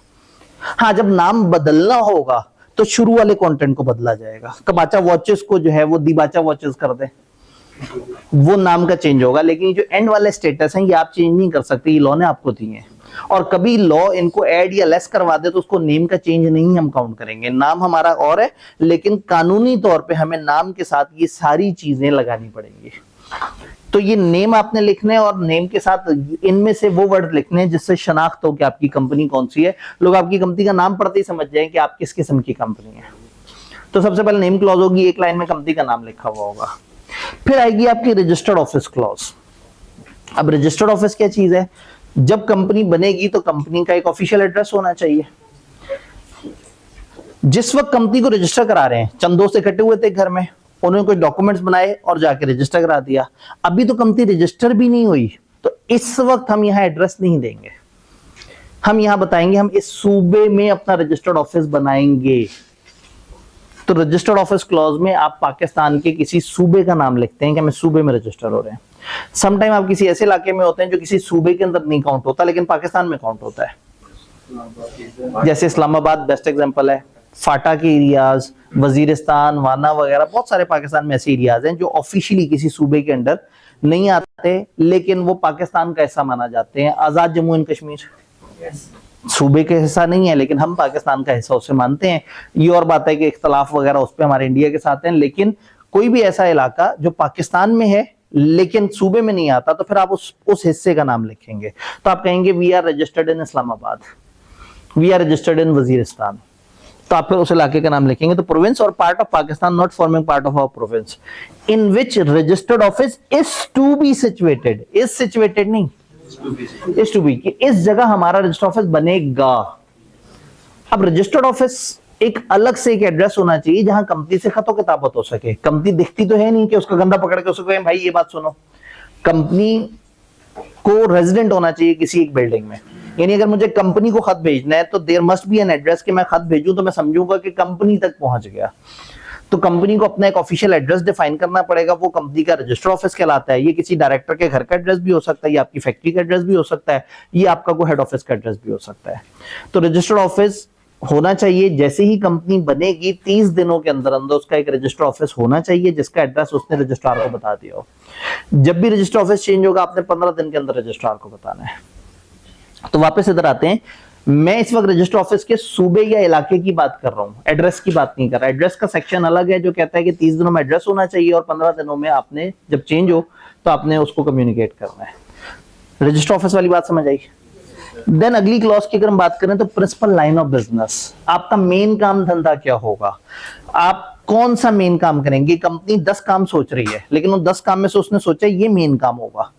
हाँ, जब नाम बदलना होगा तो शुरू वाले कंटेंट को बदला जाएगा। कबाचा वॉचेस को जो है वो दिबाचा वॉचेस कर दे, वो नाम का चेंज होगा। लेकिन जो एंड वाले स्टेटस हैं ये आप चेंज नहीं कर सकते, ये लॉ ने आपको दिए हैं। और कभी लॉ इनको ऐड या लेस करवा दे तो उसको नेम का चेंज नहीं हम काउंट करेंगे। नाम हमारा और है लेकिन कानूनी तौर पे हमें नाम के साथ ये सारी चीजें लगानी पड़ेंगी। तो ये नेम आपने लिखने और नेम के साथ इनमें से वो वर्ड लिखने हैं जिससे शनाख्त हो कि आपकी कंपनी कौन सी है। लोग आपकी कंपनी का नाम पढ़ते ही समझ जाएं कि आप किस किस्म की कंपनी है। तो सबसे पहले नेम क्लॉज होगी, एक लाइन में कंपनी का नाम लिखा हुआ होगा। फिर आएगी आपकी रजिस्टर्ड ऑफिस क्लॉज। अब रजिस्टर्ड ऑफिस क्या चीज है? जब कंपनी बनेगी तो कंपनी का एक ऑफिशियल एड्रेस होना चाहिए। जिस वक्त कंपनी को रजिस्टर करा रहे हैं, चंद दोस्त इकट्ठे हुए थे घर में, उन्होंने कोई डॉक्यूमेंट्स बनाए और जाके रजिस्टर करा दिया। अभी तो कंपनी रजिस्टर भी नहीं हुई, तो इस वक्त हम यहां एड्रेस नहीं देंगे। हम यहां बताएंगे हम इस सूबे में अपना रजिस्टर्ड ऑफिस बनाएंगे। तो रजिस्टर्ड ऑफिस क्लॉज में आप पाकिस्तान के किसी सूबे का नाम लिखते हैं कि हमें सूबे में रजिस्टर हो रहे हैं। समटाइम आप किसी ऐसे इलाके में होते हैं जो किसी सूबे के अंदर नहीं काउंट होता लेकिन पाकिस्तान में काउंट होता है। जैसे इस्लामाबाद बेस्ट एग्जांपल है, फाटा के एरियाज, वजीरिस्तान, वाना वगैरह बहुत सारे पाकिस्तान में ऐसे एरियाज हैं जो ऑफिशियली किसी सूबे के अंडर नहीं आते लेकिन वो पाकिस्तान का हिस्सा माना जाते हैं। आजाद जम्मू एंड कश्मीर सूबे के हिस्सा नहीं है लेकिन हम पाकिस्तान का हिस्सा उसे मानते हैं। ये और बात है कि इख्तलाफ वगैरह उस पर हमारे इंडिया के साथ हैं, लेकिन कोई भी ऐसा इलाका जो पाकिस्तान में है लेकिन सूबे में नहीं आता तो फिर आप उस हिस्से का नाम लिखेंगे। तो आप कहेंगे we are registered in Islamabad, we are registered in Waziristan, तो आप फिर उस इलाके का नाम लिखेंगे। तो प्रोविंस और part of Pakistan not forming part of our province in which registered office is to be situated, is situated नहीं इज टू बी, कि इस जगह हमारा रजिस्टर्ड ऑफिस बनेगा। अब रजिस्टर्ड ऑफिस एक अलग से एक एड्रेस होना चाहिए जहां कंपनी से खतो किताबत हो सके। कंपनी दिखती तो है नहीं कि उसका गंदा पकड़ के उसको कहें भाई ये बात सुनो। कंपनी को रेजिडेंट होना चाहिए किसी एक बिल्डिंग में, यानी अगर मुझे कंपनी को खत भेजना है तो there must be an address कि मैं खत भेजूं तो मैं समझूंगा कि कंपनी तक पहुंच गया। तो कंपनी को अपना एक ऑफिशियल एड्रेस डिफाइन करना पड़ेगा, वो कंपनी का रजिस्टर्ड ऑफिस कहलाता है। ये किसी डायरेक्टर के घर का एड्रेस भी हो सकता है, ये आपकी फैक्ट्री का एड्रेस भी हो सकता है, ये आपका कोई हेड ऑफिस का एड्रेस भी हो सकता है। तो रजिस्टर्ड ऑफिस होना चाहिए। जैसे ही कंपनी बनेगी 30 दिनों के अंदर अंदर उसका एक रजिस्टर्ड ऑफिस होना चाहिए जिसका एड्रेस उसने रजिस्ट्रार को बता दिया हो। जब भी रजिस्टर्ड ऑफिस चेंज होगा आपने 15 दिन के अंदर रजिस्ट्रार को बताना है। तो वापस इधर आते हैं, मैं इस वक्त रजिस्टर ऑफिस के सूबे या इलाके की बात कर रहा हूं, एड्रेस की बात नहीं कर रहा। एड्रेस का सेक्शन अलग है जो कहता है कि 30 दिनों में एड्रेस होना चाहिए और 15 दिनों में आपने जब चेंज हो तो आपने उसको कम्युनिकेट करना है। रजिस्टर ऑफिस वाली बात समझ आई। देन अगली क्लॉज की अगर हम बात करें तो प्रिंसिपल लाइन ऑफ बिजनेस, आपका मेन काम धंधा क्या होगा, आप कौन सा मेन काम करेंगे। कंपनी 10 काम सोच रही है लेकिन उन 10 काम में से उसने सोचा ये मेन काम होगा।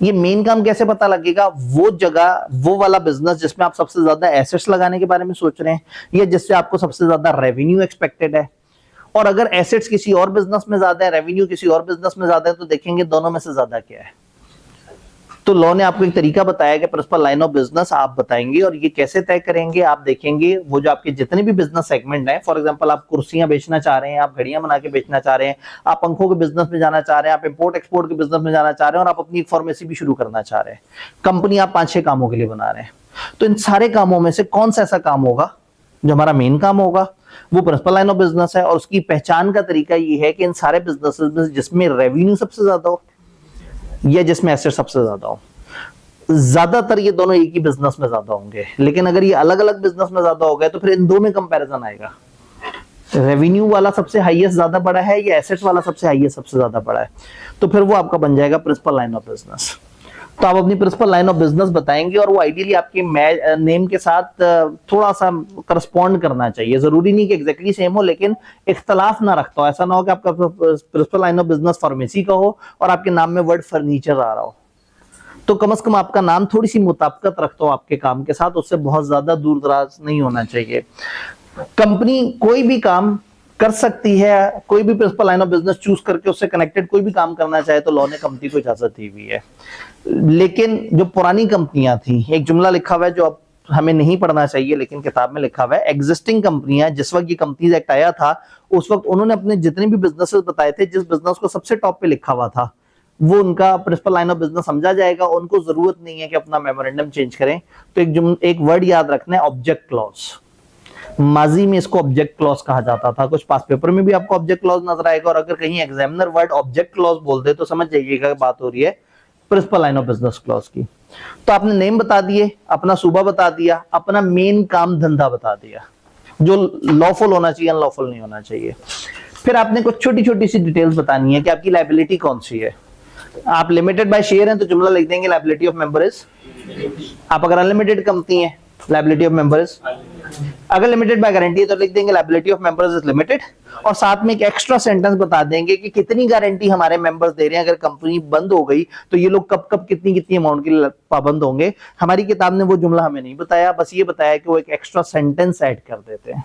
ये मेन काम कैसे पता लगेगा, वो जगह वो वाला बिजनेस जिसमें आप सबसे ज्यादा एसेट्स लगाने के बारे में सोच रहे हैं या जिससे आपको सबसे ज्यादा रेवेन्यू एक्सपेक्टेड है। और अगर एसेट्स किसी और बिजनेस में ज्यादा है, रेवेन्यू किसी और बिजनेस में ज्यादा है, तो देखेंगे दोनों में से ज्यादा क्या है। तो लॉ ने आपको एक तरीका बताया कि प्रिंसिपल लाइन ऑफ बिजनेस आप बताएंगे और ये कैसे तय करेंगे। आप देखेंगे वो जो आपके जितने भी बिजनेस सेगमेंट है, फॉर एग्जांपल आप कुर्सियां बेचना चाह रहे हैं, आप घड़ियां बना के बेचना चाह रहे हैं, आप पंखों के बिजनेस में जाना चाह रहे हैं, आप इंपोर्ट एक्सपोर्ट के बिजनेस में जाना चाह रहे हैं और आप अपनी फार्मेसी भी शुरू करना चाह रहे हैं। कंपनी आप 5-6 कामों के लिए बना रहे हैं। तो इन सारे कामों में से कौन सा ऐसा काम होगा जो हमारा मेन काम होगा, वो प्रिंसिपल लाइन ऑफ बिजनेस है। और उसकी पहचान का तरीका ये है कि इन सारे बिजनेसेस में जिसमें रेवेन्यू सबसे ज्यादा हो या जिसमें एसेट सबसे ज्यादा हो। ज्यादातर ये दोनों एक ही बिजनेस में ज्यादा होंगे, लेकिन अगर ये अलग अलग बिजनेस में ज्यादा हो गए तो फिर इन दो में कंपैरिजन आएगा। रेवेन्यू वाला सबसे हाईएस्ट ज्यादा बड़ा है या एसेट्स वाला सबसे हाईएस्ट सबसे ज्यादा बड़ा है, तो फिर वो आपका बन जाएगा प्रिंसिपल लाइन ऑफ बिजनेस। तो आप अपनी प्रिंसिपल लाइन ऑफ बिजनेस बताएंगे और वो आइडियली आपके नेम के साथ थोड़ा सा करस्पॉन्ड करना चाहिए। जरूरी नहीं कि एग्जैक्टली सेम हो, लेकिन इख्तलाफ ना रखता हो। ऐसा ना हो कि आपका principal line of business pharmacy का हो और आपके नाम में वर्ड फर्नीचर आ रहा हो। तो कम से कम आपका नाम थोड़ी सी मुताबिकत रखता हो आपके काम के साथ, उससे बहुत ज्यादा दूर दराज नहीं होना चाहिए। कंपनी कोई भी काम कर सकती है, कोई भी principal line of business choose करके उससे कनेक्टेड कोई भी काम करना चाहे तो लॉ ने कंपनी को इजाजत दी हुई है। लेकिन जो पुरानी कंपनियां थी, एक जुमला लिखा हुआ है जो अब हमें नहीं पढ़ना चाहिए लेकिन किताब में लिखा हुआ है, एग्जिस्टिंग कंपनियां, जिस वक्त ये कंपनीज एक्ट आया था उस वक्त उन्होंने अपने जितने भी बिजनेसेस बताए थे, जिस बिजनेस को सबसे टॉप पे लिखा हुआ था वो उनका प्रिंसिपल लाइन ऑफ बिजनेस समझा जाएगा। उनको जरूरत नहीं है कि अपना मेमोरेंडम चेंज करें। तो एक वर्ड याद रखना है, ऑब्जेक्ट क्लॉज। माजी में इसको ऑब्जेक्ट क्लॉज कहा जाता था, कुछ पास पेपर में भी आपको ऑब्जेक्ट क्लॉज नजर आएगा। और अगर कहीं एग्जामिनर वर्ड ऑब्जेक्ट क्लॉज बोल दे तो समझ जाइएगा बात हो रही है principal line of business clause की। तो आपने नेम बता दिए, अपना सूबा बता दिया, अपना मेन काम धंधा बता दिया जो लॉफुल होना चाहिए, अनलॉफुल नहीं होना चाहिए। फिर आपने कुछ छोटी छोटी सी डिटेल्स बतानी है कि आपकी लायबिलिटी कौन सी है। आप लिमिटेड बाय शेयर हैं तो जुमला लिख देंगे लायबिलिटी ऑफ मेंबर इज। आप अगर अनलिमिटेड कंपनी है लायबिलिटी ऑफ मेंबर इज। अगर लिमिटेड बाय गारंटी है तो लिख देंगे liability of members is limited. और साथ में एक एक्स्ट्रा सेंटेंस बता देंगे कि कितनी गारंटी हमारे मेंबर्स दे रहे हैं, अगर कंपनी बंद हो गई तो ये लोग कब कब कितनी कितनी अमाउंट के लिए पाबंद होंगे। हमारी किताब ने वो जुमला हमें नहीं बताया, बस ये बताया कि वो एक एक्स्ट्रा सेंटेंस ऐड कर देते हैं।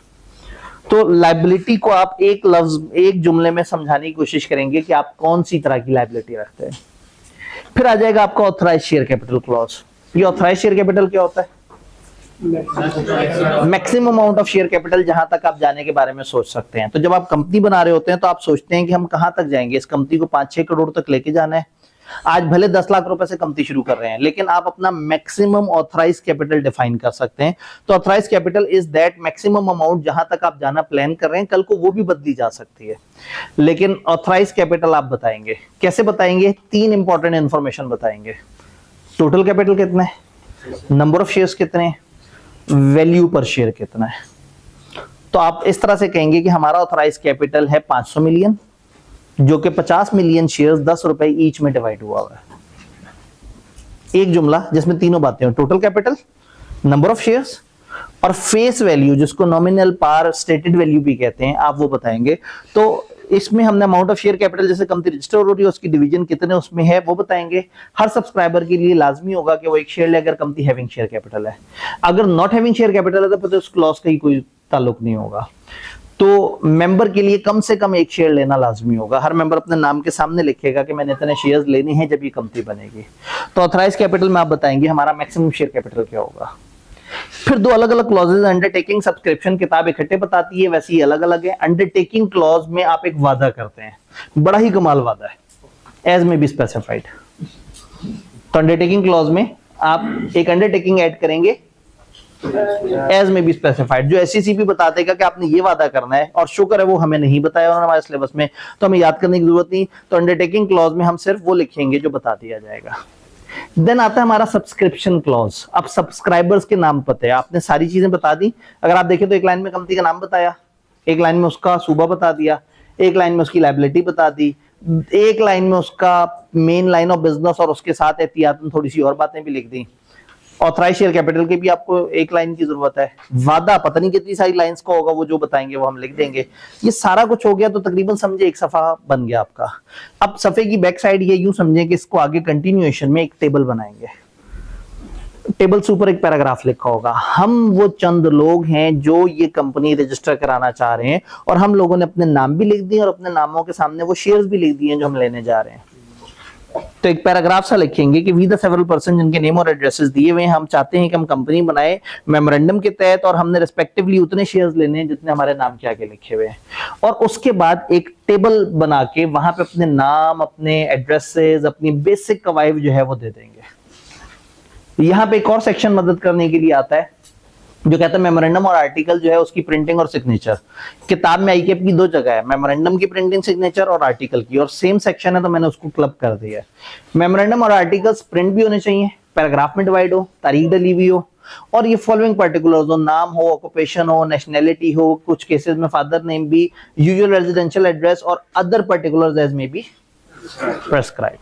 तो लायबिलिटी को आप एक लफ्ज एक जुमले में समझाने की कोशिश करेंगे कि आप कौन सी तरह की लायबिलिटी रखते हैं। फिर आ जाएगा आपका ऑथराइज शेयर कैपिटल क्लॉज। ये ऑथराइज शेयर कैपिटल क्या होता है? Maximum amount of share capital, जहां तक आप जाने के बारे में सोच सकते हैं। तो जब आप कंपनी बना रहे होते हैं तो आप सोचते हैं कि हम कहां तक जाएंगे, इस कंपनी को 5-6 करोड़ तक लेके जाना है। आज भले 10 लाख रुपए से कंपनी शुरू कर रहे हैं, लेकिन आप अपना मैक्सिमम ऑथराइज कैपिटल डिफाइन कर सकते हैं। तो authorise capital is that maximum amount जहां तक आप जाना प्लान कर रहे हैं। कल को वो भी बदली जा सकती है, लेकिन ऑथराइज कैपिटल आप बताएंगे। कैसे बताएंगे? 3 इंपॉर्टेंट इंफॉर्मेशन बताएंगे। टोटल कैपिटल कितना है, नंबर ऑफ शेयर्स कितने हैं, वैल्यू पर शेयर कितना है। तो आप इस तरह से कहेंगे कि हमारा ऑथराइज कैपिटल है 500 मिलियन, जो कि 50 मिलियन शेयर्स 10 रुपए ईच में डिवाइड हुआ है। एक जुमला जिसमें तीनों बातें हो, total capital, number of shares और फेस वैल्यू, जिसको नॉमिनल पार स्टेटेड वैल्यू भी कहते हैं, आप वो बताएंगे। तो इसमें हमने अमाउंट ऑफ शेयर कैपिटल, जैसे कंपनी रजिस्टर हो रही है उसकी डिवीजन कितने उसमें है वो बताएंगे। हर सब्सक्राइबर के लिए लाजमी होगा कि वो एक शेयर ले अगर कंपनी हैविंग शेयर कैपिटल है। अगर नॉट हैविंग शेयर कैपिटल है तो उस क्लॉज का ही कोई ताल्लुक नहीं होगा। तो मेंबर के लिए कम से कम एक शेयर लेना लाजमी होगा। हर मेंबर अपने नाम के सामने लिखेगा कि मैंने इतने शेयर्स लेने हैं जब ये कंपनी बनेगी। तो ऑथराइज कैपिटल में आप बताएंगे हमारा मैक्सिमम शेयर कैपिटल क्या होगा। फिर 2 अलग अलग क्लॉजेज, अंडरटेकिंग सब्सक्रिप्शन किताब इकट्ठे बताती है, वैसे ही अलग अलग है। अंडरटेकिंग क्लॉज में आप एक वादा करते हैं, बड़ा ही कमाल वादा है, एज में बी स्पेसिफाइड। तो अंडरटेकिंग क्लॉज में आप एक अंडरटेकिंग ऐड करेंगे, एज में बी स्पेसिफाइड, जो एससीसीपी बता देगा कि आपने ये वादा करना है। और शुक्र है वो हमें नहीं बताया उन्होंने हमारे सिलेबस में, तो हमें याद करने की जरूरत नहीं। तो अंडरटेकिंग क्लॉज में हम सिर्फ वो लिखेंगे जो बता दिया जाएगा। देन आता है हमारा सब्सक्रिप्शन क्लॉज। अब सब्सक्राइबर्स के नाम पते हैं, आपने सारी चीजें बता दी। अगर आप देखें तो एक लाइन में कंपनी का नाम बताया, एक लाइन में उसका सूबा बता दिया, एक लाइन में उसकी लायबिलिटी बता दी, एक लाइन में उसका मेन लाइन ऑफ बिजनेस और उसके साथ एहतियातन थोड़ी सी और बातें भी लिख दी। ऑथराइज शेयर कैपिटल की भी आपको एक लाइन की जरूरत है। वादा पता नहीं कितनी सारी लाइंस का होगा, वो जो बताएंगे वो हम लिख देंगे। ये सारा कुछ हो गया तो तकरीबन समझे एक सफा बन गया आपका। अब सफे की बैक साइड ये यूं समझें कि इसको आगे कंटिन्यूएशन में एक टेबल बनाएंगे। टेबल से ऊपर एक पैराग्राफ लिखा होगा। हम वो चंद लोग हैं जो ये कंपनी रजिस्टर कराना चाह रहे हैं, और हम लोगों ने अपने नाम भी लिख दिए और अपने नामों के सामने वो शेयर्स भी लिख दिए जो हम लेने जा रहे हैं। तो एक पैराग्राफ सा लिखेंगे कि वी द सेवरल पर्सन जिनके नेम और एड्रेसेस दिए हुए हैं, हम चाहते हैं कि हम कंपनी बनाए मेमोरेंडम के तहत, और हमने रिस्पेक्टिवली उतने शेयर्स लेने हैं जितने हमारे नाम के आगे लिखे हुए हैं। और उसके बाद एक टेबल बना के वहां पे अपने नाम, अपने एड्रेसेस, अपनी बेसिक कवायद जो है वो दे देंगे। यहां पे एक और सेक्शन मदद करने के लिए आता है जो कहता है मेमोरेंडम और आर्टिकल जो है उसकी प्रिंटिंग और सिग्नेचर। किताब में आईकेप की दो जगह है, मेमोरेंडम की प्रिंटिंग सिग्नेचर और आर्टिकल की, और सेम सेक्शन है तो मैंने उसको क्लब कर दिया है। मेमोरेंडम और आर्टिकल्स प्रिंट भी होने चाहिए, पैराग्राफ में डिवाइड हो, तारीख डली हुई हो, और ये फॉलोइंग पर्टिकुलर्स हो, नाम हो, ऑक्यूपेशन हो, नेशनैलिटी हो, कुछ केसेस में फादर नेम भी, यूजुअल रेजिडेंशियल एड्रेस और other particulars as may be prescribe.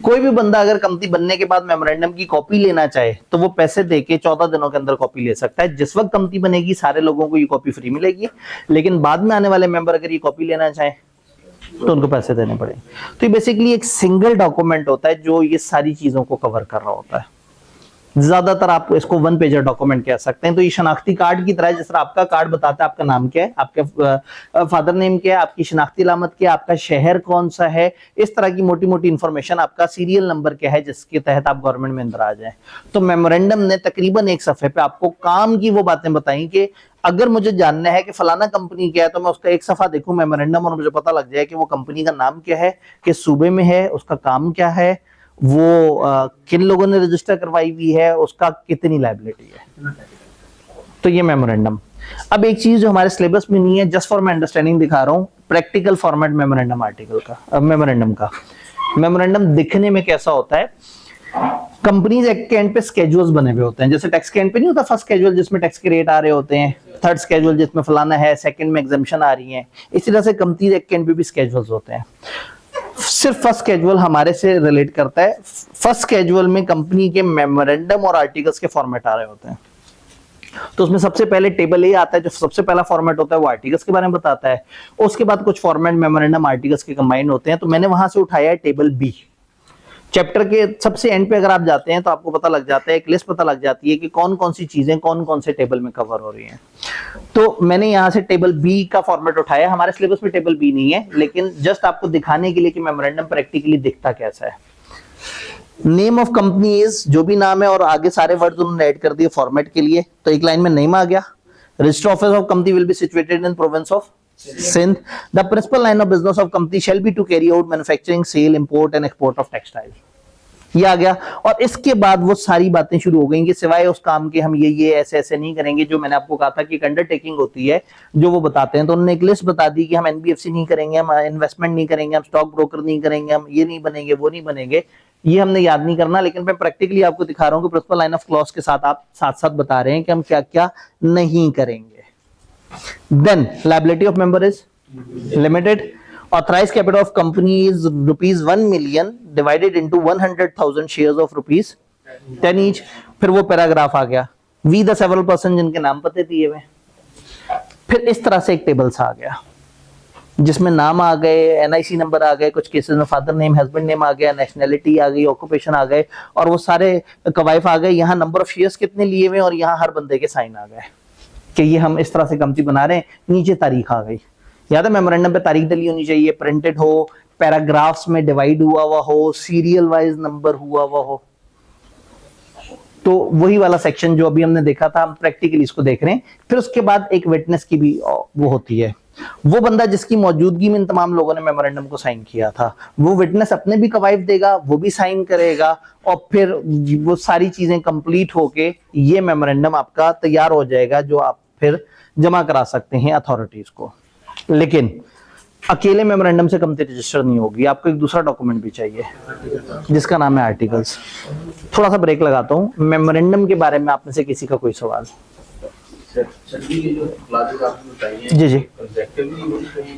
कोई भी बंदा अगर कंपनी बनने के बाद मेमोरेंडम की कॉपी लेना चाहे तो वो पैसे देके 14 दिनों के अंदर कॉपी ले सकता है। जिस वक्त कंपनी बनेगी सारे लोगों को ये कॉपी फ्री मिलेगी, लेकिन बाद में आने वाले मेंबर अगर ये कॉपी लेना चाहे तो उनको पैसे देने पड़ेंगे। तो ये बेसिकली एक सिंगल डॉक्यूमेंट होता है जो ये सारी चीजों को कवर कर रहा होता है। ज्यादातर आप इसको वन पेजर डॉक्यूमेंट कह सकते हैं। तो ये शनाख्ती कार्ड की तरह है, जिस तरह आपका कार्ड बताता है आपका नाम क्या है, आपका फादर नेम क्या है, आपकी शनाख्ती अलामत क्या है, आपका शहर कौन सा है, इस तरह की मोटी मोटी इंफॉर्मेशन, आपका सीरियल नंबर क्या है जिसके तहत आप गवर्नमेंट में अंदर आ जाए। तो मेमोरेंडम ने तकरीबन एक सफे पे आपको काम की वो बातें बताई कि अगर मुझे जानना है कि फलाना कंपनी क्या है तो मैं उसका एक सफा देखूं मेमोरेंडम और मुझे पता लग जाए कि वो कंपनी का नाम क्या है, किस सूबे में है, उसका काम क्या है, वो किन लोगों ने रजिस्टर करवाई हुई है, उसका कितनी लायबिलिटी है। तो ये मेमोरेंडम। अब एक चीज जो हमारे सिलेबस में नहीं है, जस्ट फॉर मैं अंडरस्टैंडिंग दिखा रहा हूं, प्रैक्टिकल फॉर्मेट मेमोरेंडम आर्टिकल का, मेमोरेंडम का। मेमोरेंडम दिखने में कैसा होता है, कंपनीज एक्ट के एंड पे स्केड्यूल्स बने हुए होते हैं। जैसे टैक्स के एंड पे नहीं होता फर्स्ट स्केड्यूल जिसमें टैक्स के रेट आ रहे होते हैं, थर्ड स्केड्यूल जिसमें फलाना है, सेकंड में एग्जम्पशन आ रही है, इसी तरह से कंपनीज एक्ट के एंड पे भी स्केड्यूल्स होते हैं। सिर्फ फर्स्ट स्केड्यूल हमारे से रिलेट करता है। फर्स्ट स्केड्यूल में कंपनी के मेमोरेंडम और आर्टिकल्स के फॉर्मेट आ रहे होते हैं। तो उसमें सबसे पहले टेबल ए आता है, जो सबसे पहला फॉर्मेट होता है वो आर्टिकल्स के बारे में बताता है। उसके बाद कुछ फॉर्मेट मेमोरेंडम आर्टिकल्स के कंबाइन होते हैं। तो मैंने वहां से उठाया है टेबल बी। चैप्टर के सबसे एंड पे अगर आप जाते हैं तो आपको पता लग जाता है, एक लिस्ट पता लग जाती है कि कौन कौन सी चीजें कौन कौन से टेबल में कवर हो रही हैं। तो मैंने यहां से टेबल बी का फॉर्मेट उठाया। हमारे सिलेबस में टेबल बी नहीं है, लेकिन जस्ट आपको दिखाने के लिए कि मेमोरेंडम प्रैक्टिकली दिखता कैसा है। नेम ऑफ कंपनी इज, जो भी नाम है और आगे सारे वर्ड्स उन्होंने ऐड कर दिए फॉर्मेट के लिए। तो एक लाइन में नेम आ गया। Register office of company will be situated in province of Sindh. The principal line of business of company shall be to carry out manufacturing, sale, import and export of textile. ये आ गया। और इसके बाद वो सारी बातें शुरू हो गई कि सिवाय उस काम के हम ये ऐसे ऐसे नहीं करेंगे, जो मैंने आपको कहा था कि एक अंडरटेकिंग होती है जो वो बताते हैं। तो उन्होंने एक लिस्ट बता दी कि हम एनबीएफसी नहीं करेंगे, हम इन्वेस्टमेंट नहीं करेंगे, हम स्टॉक ब्रोकर नहीं करेंगे, हम ये नहीं बनेंगे, वो नहीं बनेंगे। ये हमने याद नहीं करना, लेकिन मैं प्रैक्टिकली आपको दिखा रहा हूँ कि प्रिंसिपल लाइन ऑफ क्लॉज के साथ आप साथ साथ बता रहे हैं कि हम क्या क्या नहीं करेंगे। Then liability of member is limited. Authorized capital of company is rupees 1 million divided into 100,000 shares of rupees 10 each. फिर वो पैराग्राफ आ गया, we the several person जिनके नाम पते दिए हुए। फिर इस तरह से एक टेबल सा आ गया जिसमें नाम आ गए, एनआईसी नंबर आ गए, कुछ केसेस में फादर नेम, हस्बैंड नेम आ गया, नेशनैलिटी आ गई, ऑक्यूपेशन आ गए, और वो सारे कवायफ आ गए। यहाँ नंबर ऑफ शेयर्स कितने लिए हुए और यहाँ हर बंदे के साइन आ गए कि ये हम इस तरह से कंपनी बना रहे हैं। नीचे तारीख आ गई, याद है मेमोरेंडम पे तारीख डली होनी चाहिए, प्रिंटेड हो, पैराग्राफ्स में डिवाइड हुआ हो, सीरियल वाइज नंबर हुआ हो। तो वही वाला सेक्शन जो अभी हमने देखा था, हम प्रैक्टिकली इसको देख रहे हैं। फिर उसके बाद एक विटनेस की भी वो होती है, वो बंदा जिसकी मौजूदगी में इन तमाम लोगों ने मेमोरेंडम को साइन किया था, वो विटनेस अपने भी कवायद देगा, वो भी साइन करेगा, और फिर वो सारी चीजें कंप्लीट होके ये मेमोरेंडम आपका तैयार हो जाएगा, जो आप फिर जमा करा सकते हैं अथॉरिटीज को। लेकिन अकेले मेमोरेंडम से कंपनी रजिस्टर नहीं होगी, आपको एक दूसरा डॉक्यूमेंट भी चाहिए जिसका नाम है आर्टिकल्स। थोड़ा सा ब्रेक लगाता हूँ, मेमोरेंडम के बारे में आप में से किसी का कोई सवाल? जी जी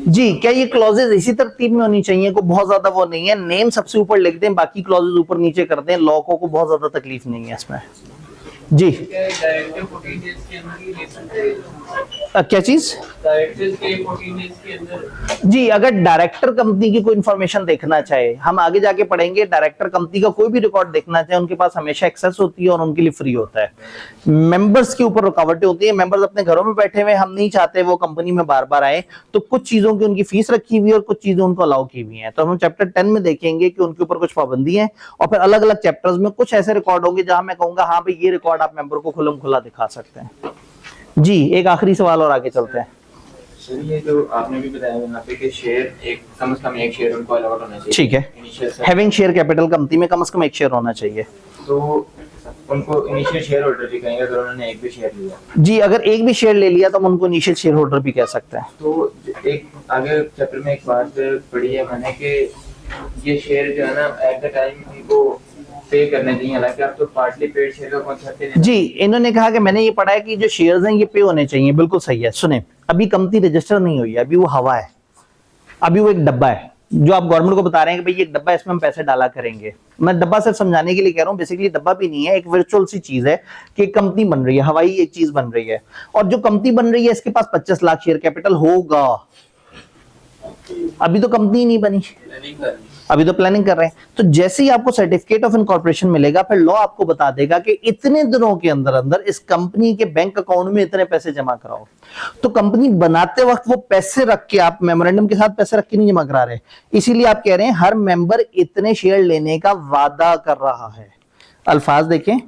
जी, क्या ये क्लॉजेज इसी तरतीब में होनी चाहिए? को बहुत ज्यादा वो नहीं है, नेम सबसे ऊपर लिख दें, बाकी क्लॉजेज ऊपर नीचे कर दें, लॉ को बहुत ज्यादा तकलीफ नहीं है इसमें। जी क्या चीज? जी, अगर डायरेक्टर कंपनी की कोई इंफॉर्मेशन देखना चाहे, हम आगे जाके पढ़ेंगे, डायरेक्टर कंपनी का कोई भी रिकॉर्ड देखना चाहे, उनके पास हमेशा एक्सेस होती है और उनके लिए फ्री होता है। मेंबर्स के ऊपर रुकावटें होती है, मेंबर्स अपने घरों में बैठे हुए, हम नहीं चाहते वो कंपनी में बार बार आए, तो कुछ चीजों की उनकी फीस रखी हुई है और कुछ चीजें उनको अलाउ की हुई है। तो हम चैप्टर 10 में देखेंगे कि उनके ऊपर कुछ पाबंदी है, और फिर अलग अलग चैप्टर्स में कुछ ऐसे रिकॉर्ड होंगे जहां मैं कहूंगा हाँ भाई ये रिकॉर्ड आप मेंबर को खुलम खुला दिखा सकते हैं। जी, एक आखिरी सवाल और आगे चलते हैं। सर ये जो आपने भी बताया यहाँ पे कि शेयर एक कम से कम एक शेयर उनको अलॉट होना चाहिए। ठीक है, हैविंग शेयर कैपिटल, कंपनी में कम से कम एक शेयर होना चाहिए। तो उनको इनिशियल शेयर होल्डर भी कहेंगे अगर उन्होंने एक भी शेयर लिया? जी, अगर एक भी शेयर ले लिया तो हम उनको इनिशियल शेयर होल्डर भी कह सकते हैं। तो एक आगे चैप्टर में एक बात पढ़ी है मैंने कि ये शेयर जो है ना एट द टाइम इनको पे करने चाहिए, हालांकि आप तो पार्टली पेड शेयर का कॉन्सेप्ट है। जी, इन्होंने कहा कि मैंने ये पढ़ा है कि जो शेयर्स हैं ये पे होने चाहिए, बिल्कुल सही है। सुने, अभी कंपनी रजिस्टर नहीं हुई है, अभी वो हवा है, अभी वो एक डब्बा है जो आप गवर्नमेंट को बता रहे हैं कि भाई ये डब्बा, इसमें हम पैसे डाला करेंगे। मैं डब्बा सिर्फ समझाने के लिए कह रहा हूँ, बेसिकली डब्बा भी नहीं है, एक वर्चुअल सी चीज है कि एक कंपनी बन रही है, हवाई एक चीज बन रही है, और जो कंपनी बन रही है इसके पास 25 लाख शेयर कैपिटल होगा। अभी तो कंपनी नहीं बनी, अभी तो प्लानिंग कर रहे हैं। तो जैसे ही आपको सर्टिफिकेट ऑफ इनकॉर्पोरेशन मिलेगा, फिर लॉ आपको बता देगा कि इतने दिनों के अंदर अंदर इस कंपनी के बैंक अकाउंट में इतने पैसे जमा कराओ। तो कंपनी बनाते वक्त वो पैसे रख के, आप मेमोरेंडम के साथ पैसे रख के नहीं जमा करा रहे, इसीलिए आप कह रहे हैं हर मेंबर इतने शेयर लेने का वादा कर रहा है। अल्फाज देखें,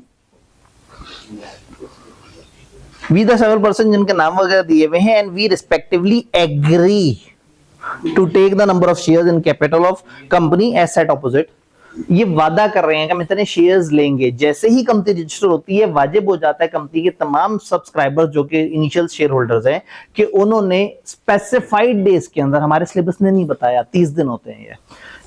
वी द सेवरल पर्सन जिनके नाम वगैरह दिए हुए हैं, and we respectively agree to take the number of shares in capital of company as set opposite। ये वादा कर रहे हैं कि हम इतने शेयर्स लेंगे। जैसे ही कंपनी रजिस्टर होती है, वाजिब हो जाता है कंपनी के तमाम सब्सक्राइबर्स जो कि इनिशियल शेयर होल्डर्स हैं कि उन्होंने स्पेसिफाइड डेज के अंदर, हमारे सिलेबस ने नहीं बताया 30 दिन होते हैं, ये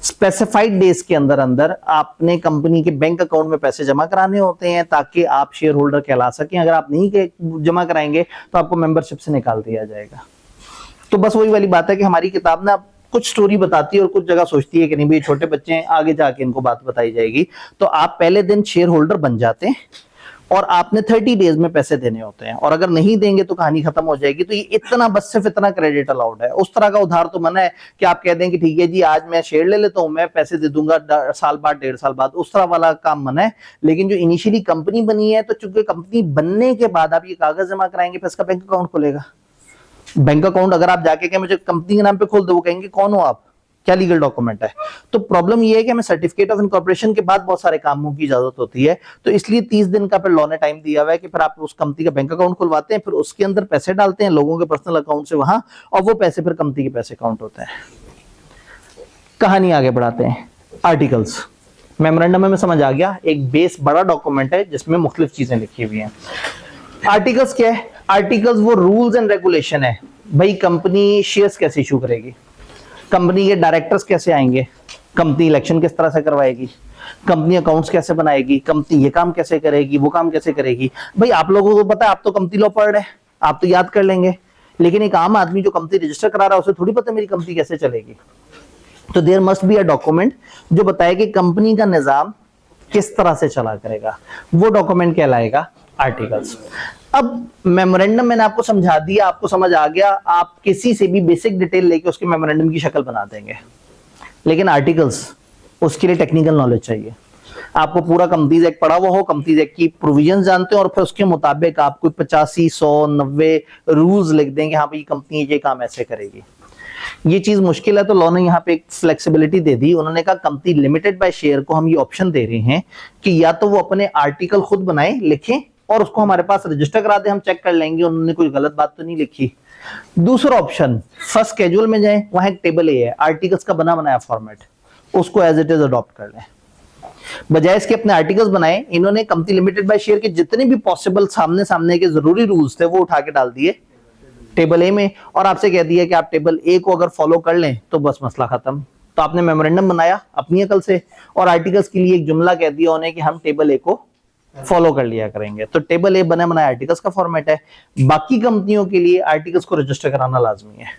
स्पेसिफाइड डेज के अंदर अंदर आपने कंपनी के बैंक अकाउंट में पैसे जमा कराने होते हैं ताकि आप शेयर होल्डर कहला सकें। अगर आप नहीं जमा कराएंगे तो आपको मेंबरशिप से निकाल दिया जाएगा। तो बस वही वाली बात है कि हमारी किताब ना कुछ स्टोरी बताती है और कुछ जगह सोचती है कि नहीं भाई छोटे बच्चे हैं, आगे जाके इनको बात बताई जाएगी। तो आप पहले दिन शेयर होल्डर बन जाते हैं और आपने 30 डेज में पैसे देने होते हैं, और अगर नहीं देंगे तो कहानी खत्म हो जाएगी। तो ये इतना, बस सिर्फ इतना क्रेडिट अलाउड है। उस तरह का उधार तो मना है कि आप कह दें कि ठीक है जी आज मैं शेयर ले लेता हूं, मैं पैसे दे दूंगा साल बाद, 1.5 साल बाद, उस तरह वाला काम मना है। लेकिन जो इनिशियली कंपनी बनी है, तो चूंकि कंपनी बनने के बाद आप ये कागज जमा कराएंगे, फिर इसका बैंक अकाउंट खुलेगा। बैंक अकाउंट अगर आप जाके कहें मुझे कंपनी के नाम पे खोल दो, वो कहेंगे कौन हो आप, क्या लीगल डॉक्यूमेंट है। तो प्रॉब्लम ये है कि हमें सर्टिफिकेट ऑफ इनकॉर्पोरेशन के बाद बहुत सारे कामों की इजाजत होती है। तो इसलिए 30 दिन का फिर लॉ ने टाइम दिया हुआ है कि फिर आप उस कंपनी का बैंक अकाउंट खुलवाते हैं, फिर उसके अंदर पैसे डालते हैं लोगों के पर्सनल अकाउंट से वहां, और वो पैसे फिर कंपनी के पैसे अकाउंट होते हैं। कहानी आगे बढ़ाते हैं। आर्टिकल्स, मेमोरेंडम में समझ आ गया, एक बेस बड़ा डॉक्यूमेंट है जिसमें मुख्तलिफ चीजें लिखी हुई हैं। आर्टिकल्स क्या है? आर्टिकल्स वो रूल्स एंड रेगुलेशन है। भाई कंपनी शेयर्स कैसे इशू करेगी, कंपनी के डायरेक्टर्स कैसे आएंगे, कंपनी इलेक्शन किस तरह से करवाएगी, कंपनी अकाउंट्स कैसे बनाएगी, कंपनी ये काम कैसे करेगी, वो काम कैसे करेगी। भाई आप लोगों को पता है, आप तो कंपनी लॉ पढ़ रहे हैं, आप तो याद कर लेंगे, लेकिन एक आम आदमी जो कंपनी रजिस्टर करा रहा है उसे थोड़ी पता मेरी कंपनी कैसे चलेगी। तो there must be a document जो बताए कि कंपनी का निजाम किस तरह से चला करेगा, वो डॉक्यूमेंट कहलाएगा आर्टिकल्स। अब मेमोरेंडम मैंने आपको समझा दिया, आपको समझ आ गया, आप किसी से भी बेसिक डिटेल लेके उसके मेमोरेंडम की शक्ल बना देंगे। लेकिन आर्टिकल्स, उसके लिए टेक्निकल नॉलेज चाहिए। आपको पूरा कंपनीज एक्ट पढ़ा हुआ हो, कंपनीज एक्ट की प्रोविजन जानते हो, और फिर उसके मुताबिक आप कोई 85, 100, 90 रूल्स लिख देंगे, हाँ भाई कंपनी ये काम ऐसे करेगी। ये चीज मुश्किल है, तो लॉ ने यहाँ पे एक फ्लेक्सिबिलिटी दे दी। उन्होंने कहा कंपनी लिमिटेड बाय शेयर को हम ये ऑप्शन दे रहे हैं कि या तो वो अपने आर्टिकल खुद बनाए, लिखें और उसको हमारे पास रजिस्टर करा दे, हम चेक कर लेंगे उन्होंने कोई गलत बात तो नहीं लिखी। दूसरा ऑप्शन, फर्स्ट कैजुअल में जाए, वहां एक टेबल ए है आर्टिकल्स का बना बनाया फॉर्मेट, उसको एज इट इज अडॉप्ट कर लें। बजाय इसके अपने आर्टिकल्स बनाए, इन्होंने कंपनी लिमिटेड बाय शेयर के जितने भी पॉसिबल सामने के जरूरी रूल्स थे वो उठा के डाल दिए टेबल ए में, और आपसे कह दिया कि आप टेबल ए को अगर फॉलो कर लें तो बस मसला खत्म। तो आपने मेमोरेंडम बनाया अपनी अकल से और आर्टिकल्स के लिए एक जुमला कह दिया उन्हें कि हम टेबल ए को फॉलो कर लिया करेंगे। तो टेबल ए बना बनाया आर्टिकल्स का फॉर्मेट है। बाकी कंपनियों के लिए आर्टिकल्स को रजिस्टर कराना लाजमी है,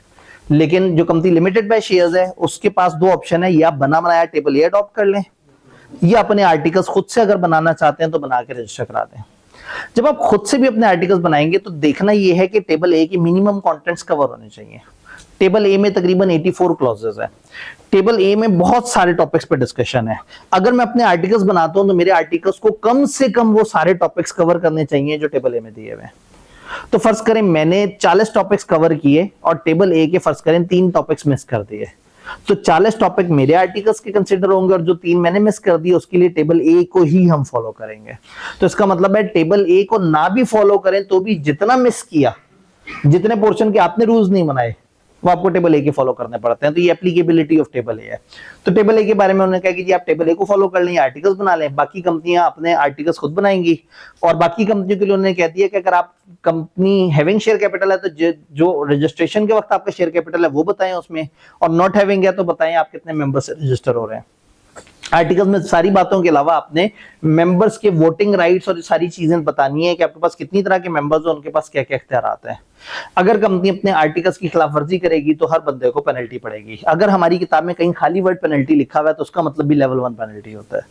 लेकिन जो कंपनी लिमिटेड बाय शेयर्स है उसके पास दो ऑप्शन है, या बना बनाया टेबल ए अडॉप्ट कर लें या अपने आर्टिकल्स खुद से अगर बनाना चाहते हैं तो बना के रजिस्टर करा दें। जब आप खुद से भी अपने आर्टिकल्स बनाएंगे तो देखना यह है कि टेबल ए की मिनिमम कंटेंट्स कवर होने चाहिए। टेबल ए में तकरीबन 84 क्लॉजेस है। टेबल ए में बहुत सारे टॉपिक्स पे डिस्कशन है। अगर मैं अपने आर्टिकल्स बनाता हूं तो मेरे आर्टिकल्स को कम से कम वो सारे टॉपिक्स कवर करने चाहिए जो टेबल ए में दिए हुए हैं। तो फर्ज करें मैंने 40 टॉपिक्स कवर किए और टेबल ए के फर्ज करें 3 टॉपिक्स मिस कर दिए, तो 40 टॉपिक मेरे आर्टिकल्स के कंसीडर होंगे और जो 3 मैंने मिस कर दिए उसके लिए टेबल ए को ही हम फॉलो करेंगे। तो इसका मतलब है टेबल ए को ना भी फॉलो करें तो भी जितना मिस किया, जितने पोर्शन के आपने रूल्स नहीं बनाए वो आपको टेबल ए के फॉलो करने पड़ते हैं। तो ये एप्लीकेबिलिटी ऑफ टेबल ए है। तो टेबल ए के बारे में उन्होंने कहा कि जी आप टेबल ए को फॉलो कर लें, आर्टिकल्स बना लें, बाकी कंपनियां अपने आर्टिकल्स खुद बनाएंगी। और बाकी कंपनियों के लिए उन्होंने कह दिया कि अगर आप कंपनी हैविंग शेयर कैपिटल है तो जो रजिस्ट्रेशन के वक्त आपका शेयर कैपिटल है वो बताएं उसमें, और नॉट हैविंग है तो बताएं आप कितने मेंबर से रजिस्टर हो रहे हैं। आर्टिकल्स में सारी बातों के अलावा आपने मेंबर्स के वोटिंग राइट्स और सारी चीजें बतानी है कि आपके पास कितनी तरह के मेंबर्स हैं, उनके पास क्या क्या इख्तियारात हैं। अगर कंपनी अपने आर्टिकल्स की खिलाफवर्जी करेगी तो हर बंदे को पेनल्टी पड़ेगी। अगर हमारी किताब में कहीं खाली वर्ड पेनल्टी लिखा हुआ है तो उसका मतलब भी लेवल 1 पेनल्टी होता है।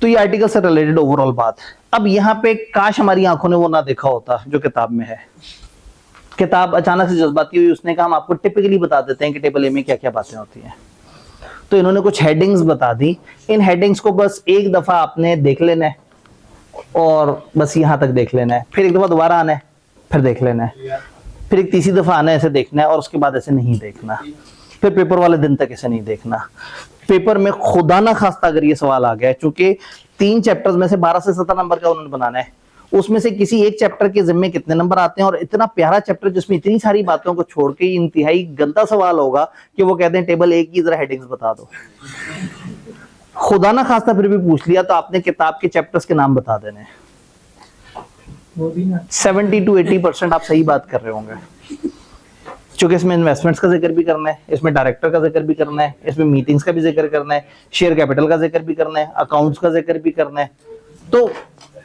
तो ये आर्टिकल से रिलेटेड ओवरऑल बात। अब यहाँ पे काश हमारी आंखों ने वो ना देखा होता जो किताब में है। किताब अचानक से जज्बाती हुई, उसने कहा हम आपको टिपिकली बता देते हैं कि टेबल ए में क्या क्या बातें होती हैं। तो इन्होंने कुछ हेडिंग्स बता दी। इन हेडिंग्स को बस एक दफा आपने देख लेना है और बस यहां तक देख लेना है, फिर एक दफा दोबारा आना है, फिर देख लेना है, फिर एक तीसरी दफा आना है, ऐसे देखना है, और उसके बाद ऐसे नहीं देखना, फिर पेपर वाले दिन तक ऐसे नहीं देखना। पेपर में खुदा ना खास्ता अगर ये सवाल आ गया, चूंकि 3 चैप्टर्स में से 12 से 17 नंबर का उन्होंने बनाना है, उसमें से किसी एक चैप्टर के जिम्मे कितने नंबर आते हैं, और इतना प्यारा चैप्टर जिसमें इतनी सारी बातों को छोड़ के इंतहाई गंदा सवाल होगा कि वो कहते हैं टेबल ए की जरा हेडिंग्स बता दो। खुदा ना खास्ता फिर भी पूछ लिया तो आपने किताब के चैप्टर्स के नाम बता देने। 70 to 80% आप सही बात कर रहे होंगे, क्योंकि इसमें इन्वेस्टमेंट्स का जिक्र भी करना है, इसमें डायरेक्टर का जिक्र भी करना है, इसमें मीटिंग्स का भी जिक्र करना है, शेयर कैपिटल का जिक्र भी करना है, अकाउंट्स का जिक्र भी करना है। तो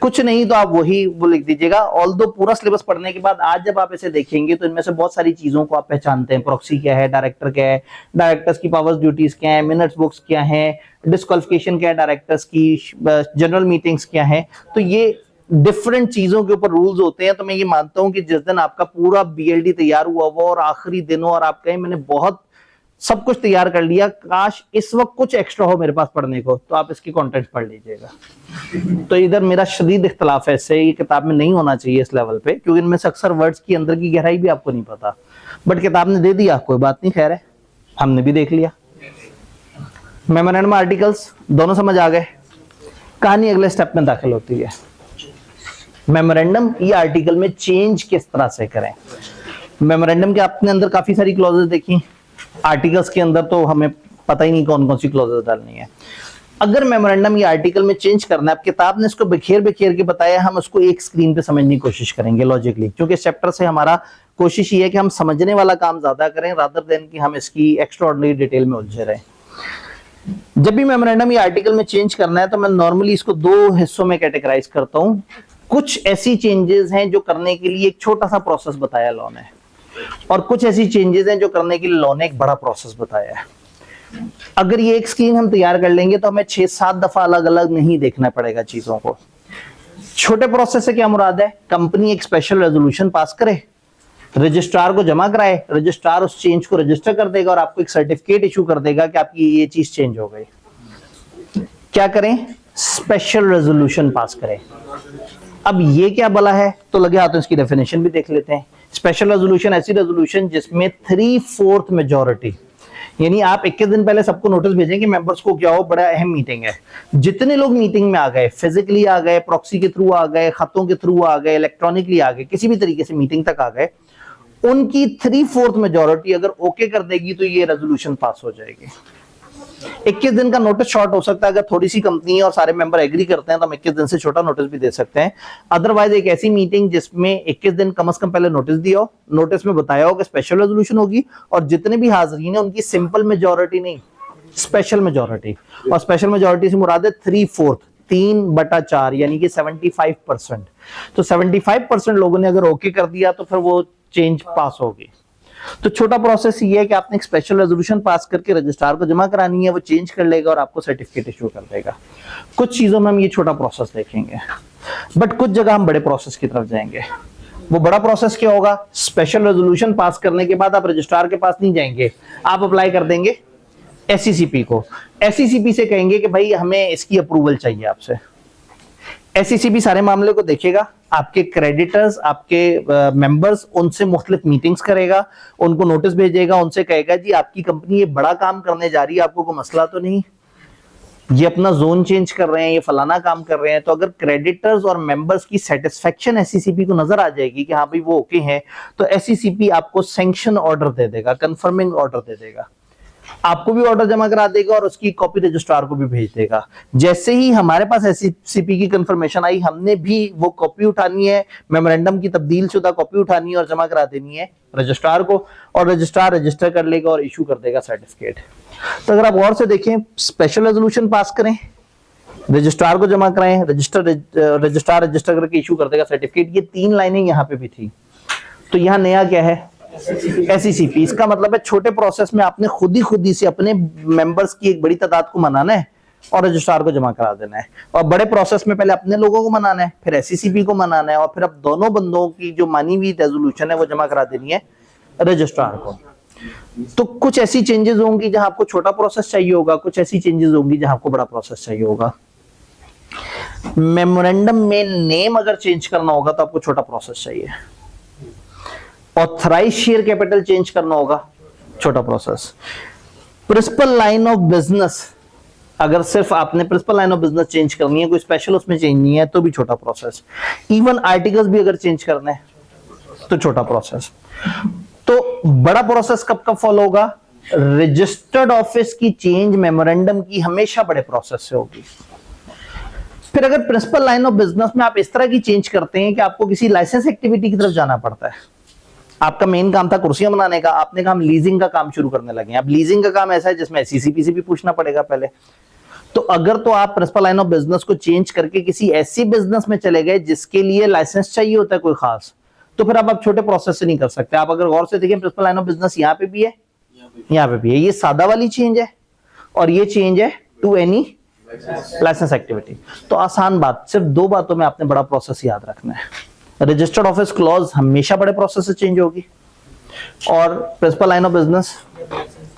कुछ नहीं तो आप वही वो लिख दीजिएगा। ऑल्दो पूरा सिलेबस पढ़ने के बाद आज जब आप इसे देखेंगे तो इनमें से बहुत सारी चीजों को आप पहचानते हैं। प्रॉक्सी क्या है, डायरेक्टर क्या है, डायरेक्टर्स की पावर्स ड्यूटीज क्या है, मिनट्स बुक्स क्या है, डिस्क्वालिफिकेशन क्या है डायरेक्टर्स की, जनरल मीटिंग्स क्या है। तो ये डिफरेंट चीजों के ऊपर रूल्स होते हैं। तो मैं ये मानता हूं कि जिस दिन आपका पूरा बीएलडी तैयार हुआ और आखिरी दिन हो और आप कहें मैंने बहुत सब कुछ तैयार कर लिया, काश इस वक्त कुछ एक्स्ट्रा हो मेरे पास पढ़ने को, तो आप इसकी कंटेंट पढ़ लीजिएगा। तो इधर मेरा शदीद इख्तलाफ है इससे, ये किताब में नहीं होना चाहिए इस लेवल पे, क्योंकि इनमें से अक्सर वर्ड्स की अंदर की गहराई भी आपको नहीं पता, बट किताब ने दे दिया, कोई बात नहीं, खैर है, हमने भी देख लिया। मेमोरेंडम आर्टिकल्स दोनों समझ आ गए। कहानी अगले स्टेप में दाखिल होती है। मेमोरेंडम ये आर्टिकल में चेंज किस तरह से करें। मेमोरेंडम के अपने अंदर काफी सारी क्लॉजेस देखी, आर्टिकल्स के अंदर तो हमें पता ही नहीं कौन कौन सी क्लॉजेस डालनी है। अगर मेमोरेंडम ये आर्टिकल में चेंज करना है, अब किताब ने इसको बिखेर बिखेर के बताया, हम उसको एक स्क्रीन पे समझने की कोशिश करेंगे लॉजिकली, क्योंकि इस चैप्टर से हमारा कोशिश ये है कि हम समझने वाला काम ज्यादा करें रादर देन कि हम इसकी एक्स्ट्राऑर्डिनरी डिटेल में उलझे रहें। जब भी मेमोरेंडम ये आर्टिकल में चेंज करना है तो मैं नॉर्मली इसको 2 हिस्सों में कैटेगराइज करता हूं। कुछ ऐसी चेंजेस हैं जो करने के लिए एक छोटा सा प्रोसेस बताया लॉ ने, और कुछ ऐसी चेंजेस हैं जो करने के लिए लॉ ने एक बड़ा प्रोसेस बताया है। अगर ये एक स्क्रीन हम तैयार कर लेंगे तो हमें 6-7 दफा अलग अलग नहीं देखना पड़ेगा चीजों को। छोटे प्रोसेस से क्या मुराद है, कंपनी एक स्पेशल रेजोल्यूशन पास करे, रजिस्ट्रार को जमा कराए, रजिस्ट्रार उस चेंज को रजिस्टर कर देगा और आपको एक सर्टिफिकेट इशू कर देगा कि आपकी ये चीज चेंज हो गई। क्या करें, स्पेशल रेजोल्यूशन पास करें। अब ये क्या भला है, तो लगे हाथों इसकी डेफिनेशन भी देख लेते हैं। स्पेशल रेजोल्यूशन ऐसी रेजोल्यूशन जिसमें 3/4 मेजॉरिटी, यानी आप 21 दिन पहले सबको नोटिस भेजें कि मेंबर्स को क्या हो, बड़ा अहम मीटिंग है, जितने लोग मीटिंग में आ गए, फिजिकली आ गए, प्रॉक्सी के थ्रू आ गए, खतों के थ्रू आ गए, इलेक्ट्रॉनिकली आ गए, किसी भी तरीके से मीटिंग तक आ गए, उनकी 3/4 मेजॉरिटी अगर ओके कर देगी तो ये रेजोल्यूशन पास हो जाएगी। 21 दिन का नोटिस शॉर्ट हो सकता है, अगर थोड़ी सी कंपनी है और सारे मेंबर एग्री करते हैं तो हम 21 दिन से छोटा नोटिस भी दे सकते हैं। अदरवाइज एक ऐसी मीटिंग जिसमें 21 दिन कम से कम पहले नोटिस दिया हो, नोटिस में बताया हो कि स्पेशल रेजोल्यूशन होगी और जितने भी हाजिरीन है उनकी सिंपल मेजोरिटी नहीं, स्पेशल मेजोरिटी, और स्पेशल मेजोरिटी से मुराद है 3/4, 3/4 यानी कि 75%। तो 75% लोगों ने अगर ओके कर दिया तो फिर वो चेंज पास होगी। तो छोटा प्रोसेस ये है कि आपने एक स्पेशल रेजोल्यूशन पास करके रजिस्ट्रार को जमा करानी है, वो चेंज कर लेगा और आपको सर्टिफिकेट इशू कर देगा। कुछ चीजों में हम ये छोटा प्रोसेस देखेंगे, बट कुछ जगह हम बड़े प्रोसेस की तरफ जाएंगे। वो बड़ा प्रोसेस क्या होगा? स्पेशल रेजोल्यूशन पास करने के बाद आप रजिस्ट्रार के पास नहीं जाएंगे, आप अप्लाई कर देंगे एससीसीपी को। एससीसीपी से कहेंगे कि भाई हमें इसकी अप्रूवल चाहिए आपसे। एससीसीपी सारे मामले को देखेगा, आपके क्रेडिटर्स, आपके मेंबर्स, उनसे मुख्तलिफ मीटिंग्स करेगा, उनको नोटिस भेजेगा, उनसे कहेगा जी आपकी कंपनी ये बड़ा काम करने जा रही है, आपको कोई मसला तो नहीं, ये अपना जोन चेंज कर रहे हैं, ये फलाना काम कर रहे हैं। तो अगर क्रेडिटर्स और मेंबर्स की सेटिस्फेक्शन एससीसीपी को नजर आ जाएगी कि हाँ भाई वो ओके हैं, तो एससीसीपी आपको सैंक्शन ऑर्डर दे देगा, कंफर्मिंग ऑर्डर दे देगा, आपको भी ऑर्डर जमा करा देगा और उसकी कॉपी रजिस्ट्रार को भी भेज देगा। जैसे ही हमारे पास एससीसीपी की कंफर्मेशन आई, हमने भी वो कॉपी उठानी है, मेमोरेंडम की तब्दील शुदा कॉपी उठानी है और जमा करा देनी है रजिस्ट्रार को, और रजिस्ट्रार रजिस्टर कर लेगा और इशू कर देगा सर्टिफिकेट। तो अगर आप गौर से देखें, स्पेशल रेजोल्यूशन पास करें, रजिस्ट्रार को जमा कराएं, रजिस्ट्रार रजिस्टर करके इशू कर देगा सर्टिफिकेट। ये 3 लाइनें यहाँ पे भी थी। तो यहाँ नया क्या है? एससीसीपी। इसका मतलब है छोटे प्रोसेस में आपने खुद ही से अपने मेंबर्स की एक बड़ी तादाद को मनाना है और रजिस्ट्रार को जमा करा देना है, और बड़े प्रोसेस में पहले अपने लोगों को मनाना है, फिर एससीसीपी को मनाना है, और फिर अब दोनों बंदों की जो मानी हुई रेजोल्यूशन है वो जमा करा देनी है रजिस्ट्रार को। तो कुछ ऐसी चेंजेस होंगी जहां आपको छोटा प्रोसेस चाहिए होगा, कुछ ऐसी चेंजेस होंगी जहां आपको बड़ा प्रोसेस चाहिए होगा। मेमोरेंडम में नेम अगर चेंज करना होगा तो आपको छोटा प्रोसेस चाहिए। ऑथराइज शेयर कैपिटल चेंज करना होगा, छोटा process. Principal line of business, अगर सिर्फ आपने principal line of business change करनी है, कोई स्पेशल उसमें चेंज नहीं है, तो भी छोटा प्रोसेस। इवन आर्टिकल्स भी अगर चेंज करना है तो छोटा प्रोसेस। तो बड़ा प्रोसेस कब कब फॉलो होगा? रजिस्टर्ड ऑफिस की चेंज मेमोरेंडम की हमेशा बड़े प्रोसेस से होगी। फिर अगर प्रिंसिपल लाइन ऑफ बिजनेस में आप इस तरह की चेंज करते हैं कि आपको किसी लाइसेंस एक्टिविटी की तरफ जाना पड़ता है, आपका मेन काम था कुर्सियां बनाने का, आपने कहा हम लीजिंग का काम शुरू करने लगे। अब लीजिंग का काम ऐसा है जिसमें एससीसीपी से भी पूछना पड़ेगा पहले। तो अगर तो आप प्रिंसिपल लाइन ऑफ बिजनेस को चेंज करके किसी ऐसी बिजनेस में चले गए जिसके लिए लाइसेंस चाहिए होता है कोई खास, तो फिर आप छोटे प्रोसेस से नहीं कर सकते। आप अगर गौर से देखें, प्रिंसिपल लाइन ऑफ बिजनेस यहाँ पे भी है, यहाँ पे भी है। ये सादा वाली चेंज है और ये चेंज है टू एनी लाइसेंस एक्टिविटी। तो आसान बात, सिर्फ 2 बातों में आपने बड़ा प्रोसेस याद रखना है। रजिस्टर्ड ऑफिस क्लॉज हमेशा बड़े प्रोसेस से चेंज होगी, और प्रिंसिपल लाइन ऑफ बिजनेस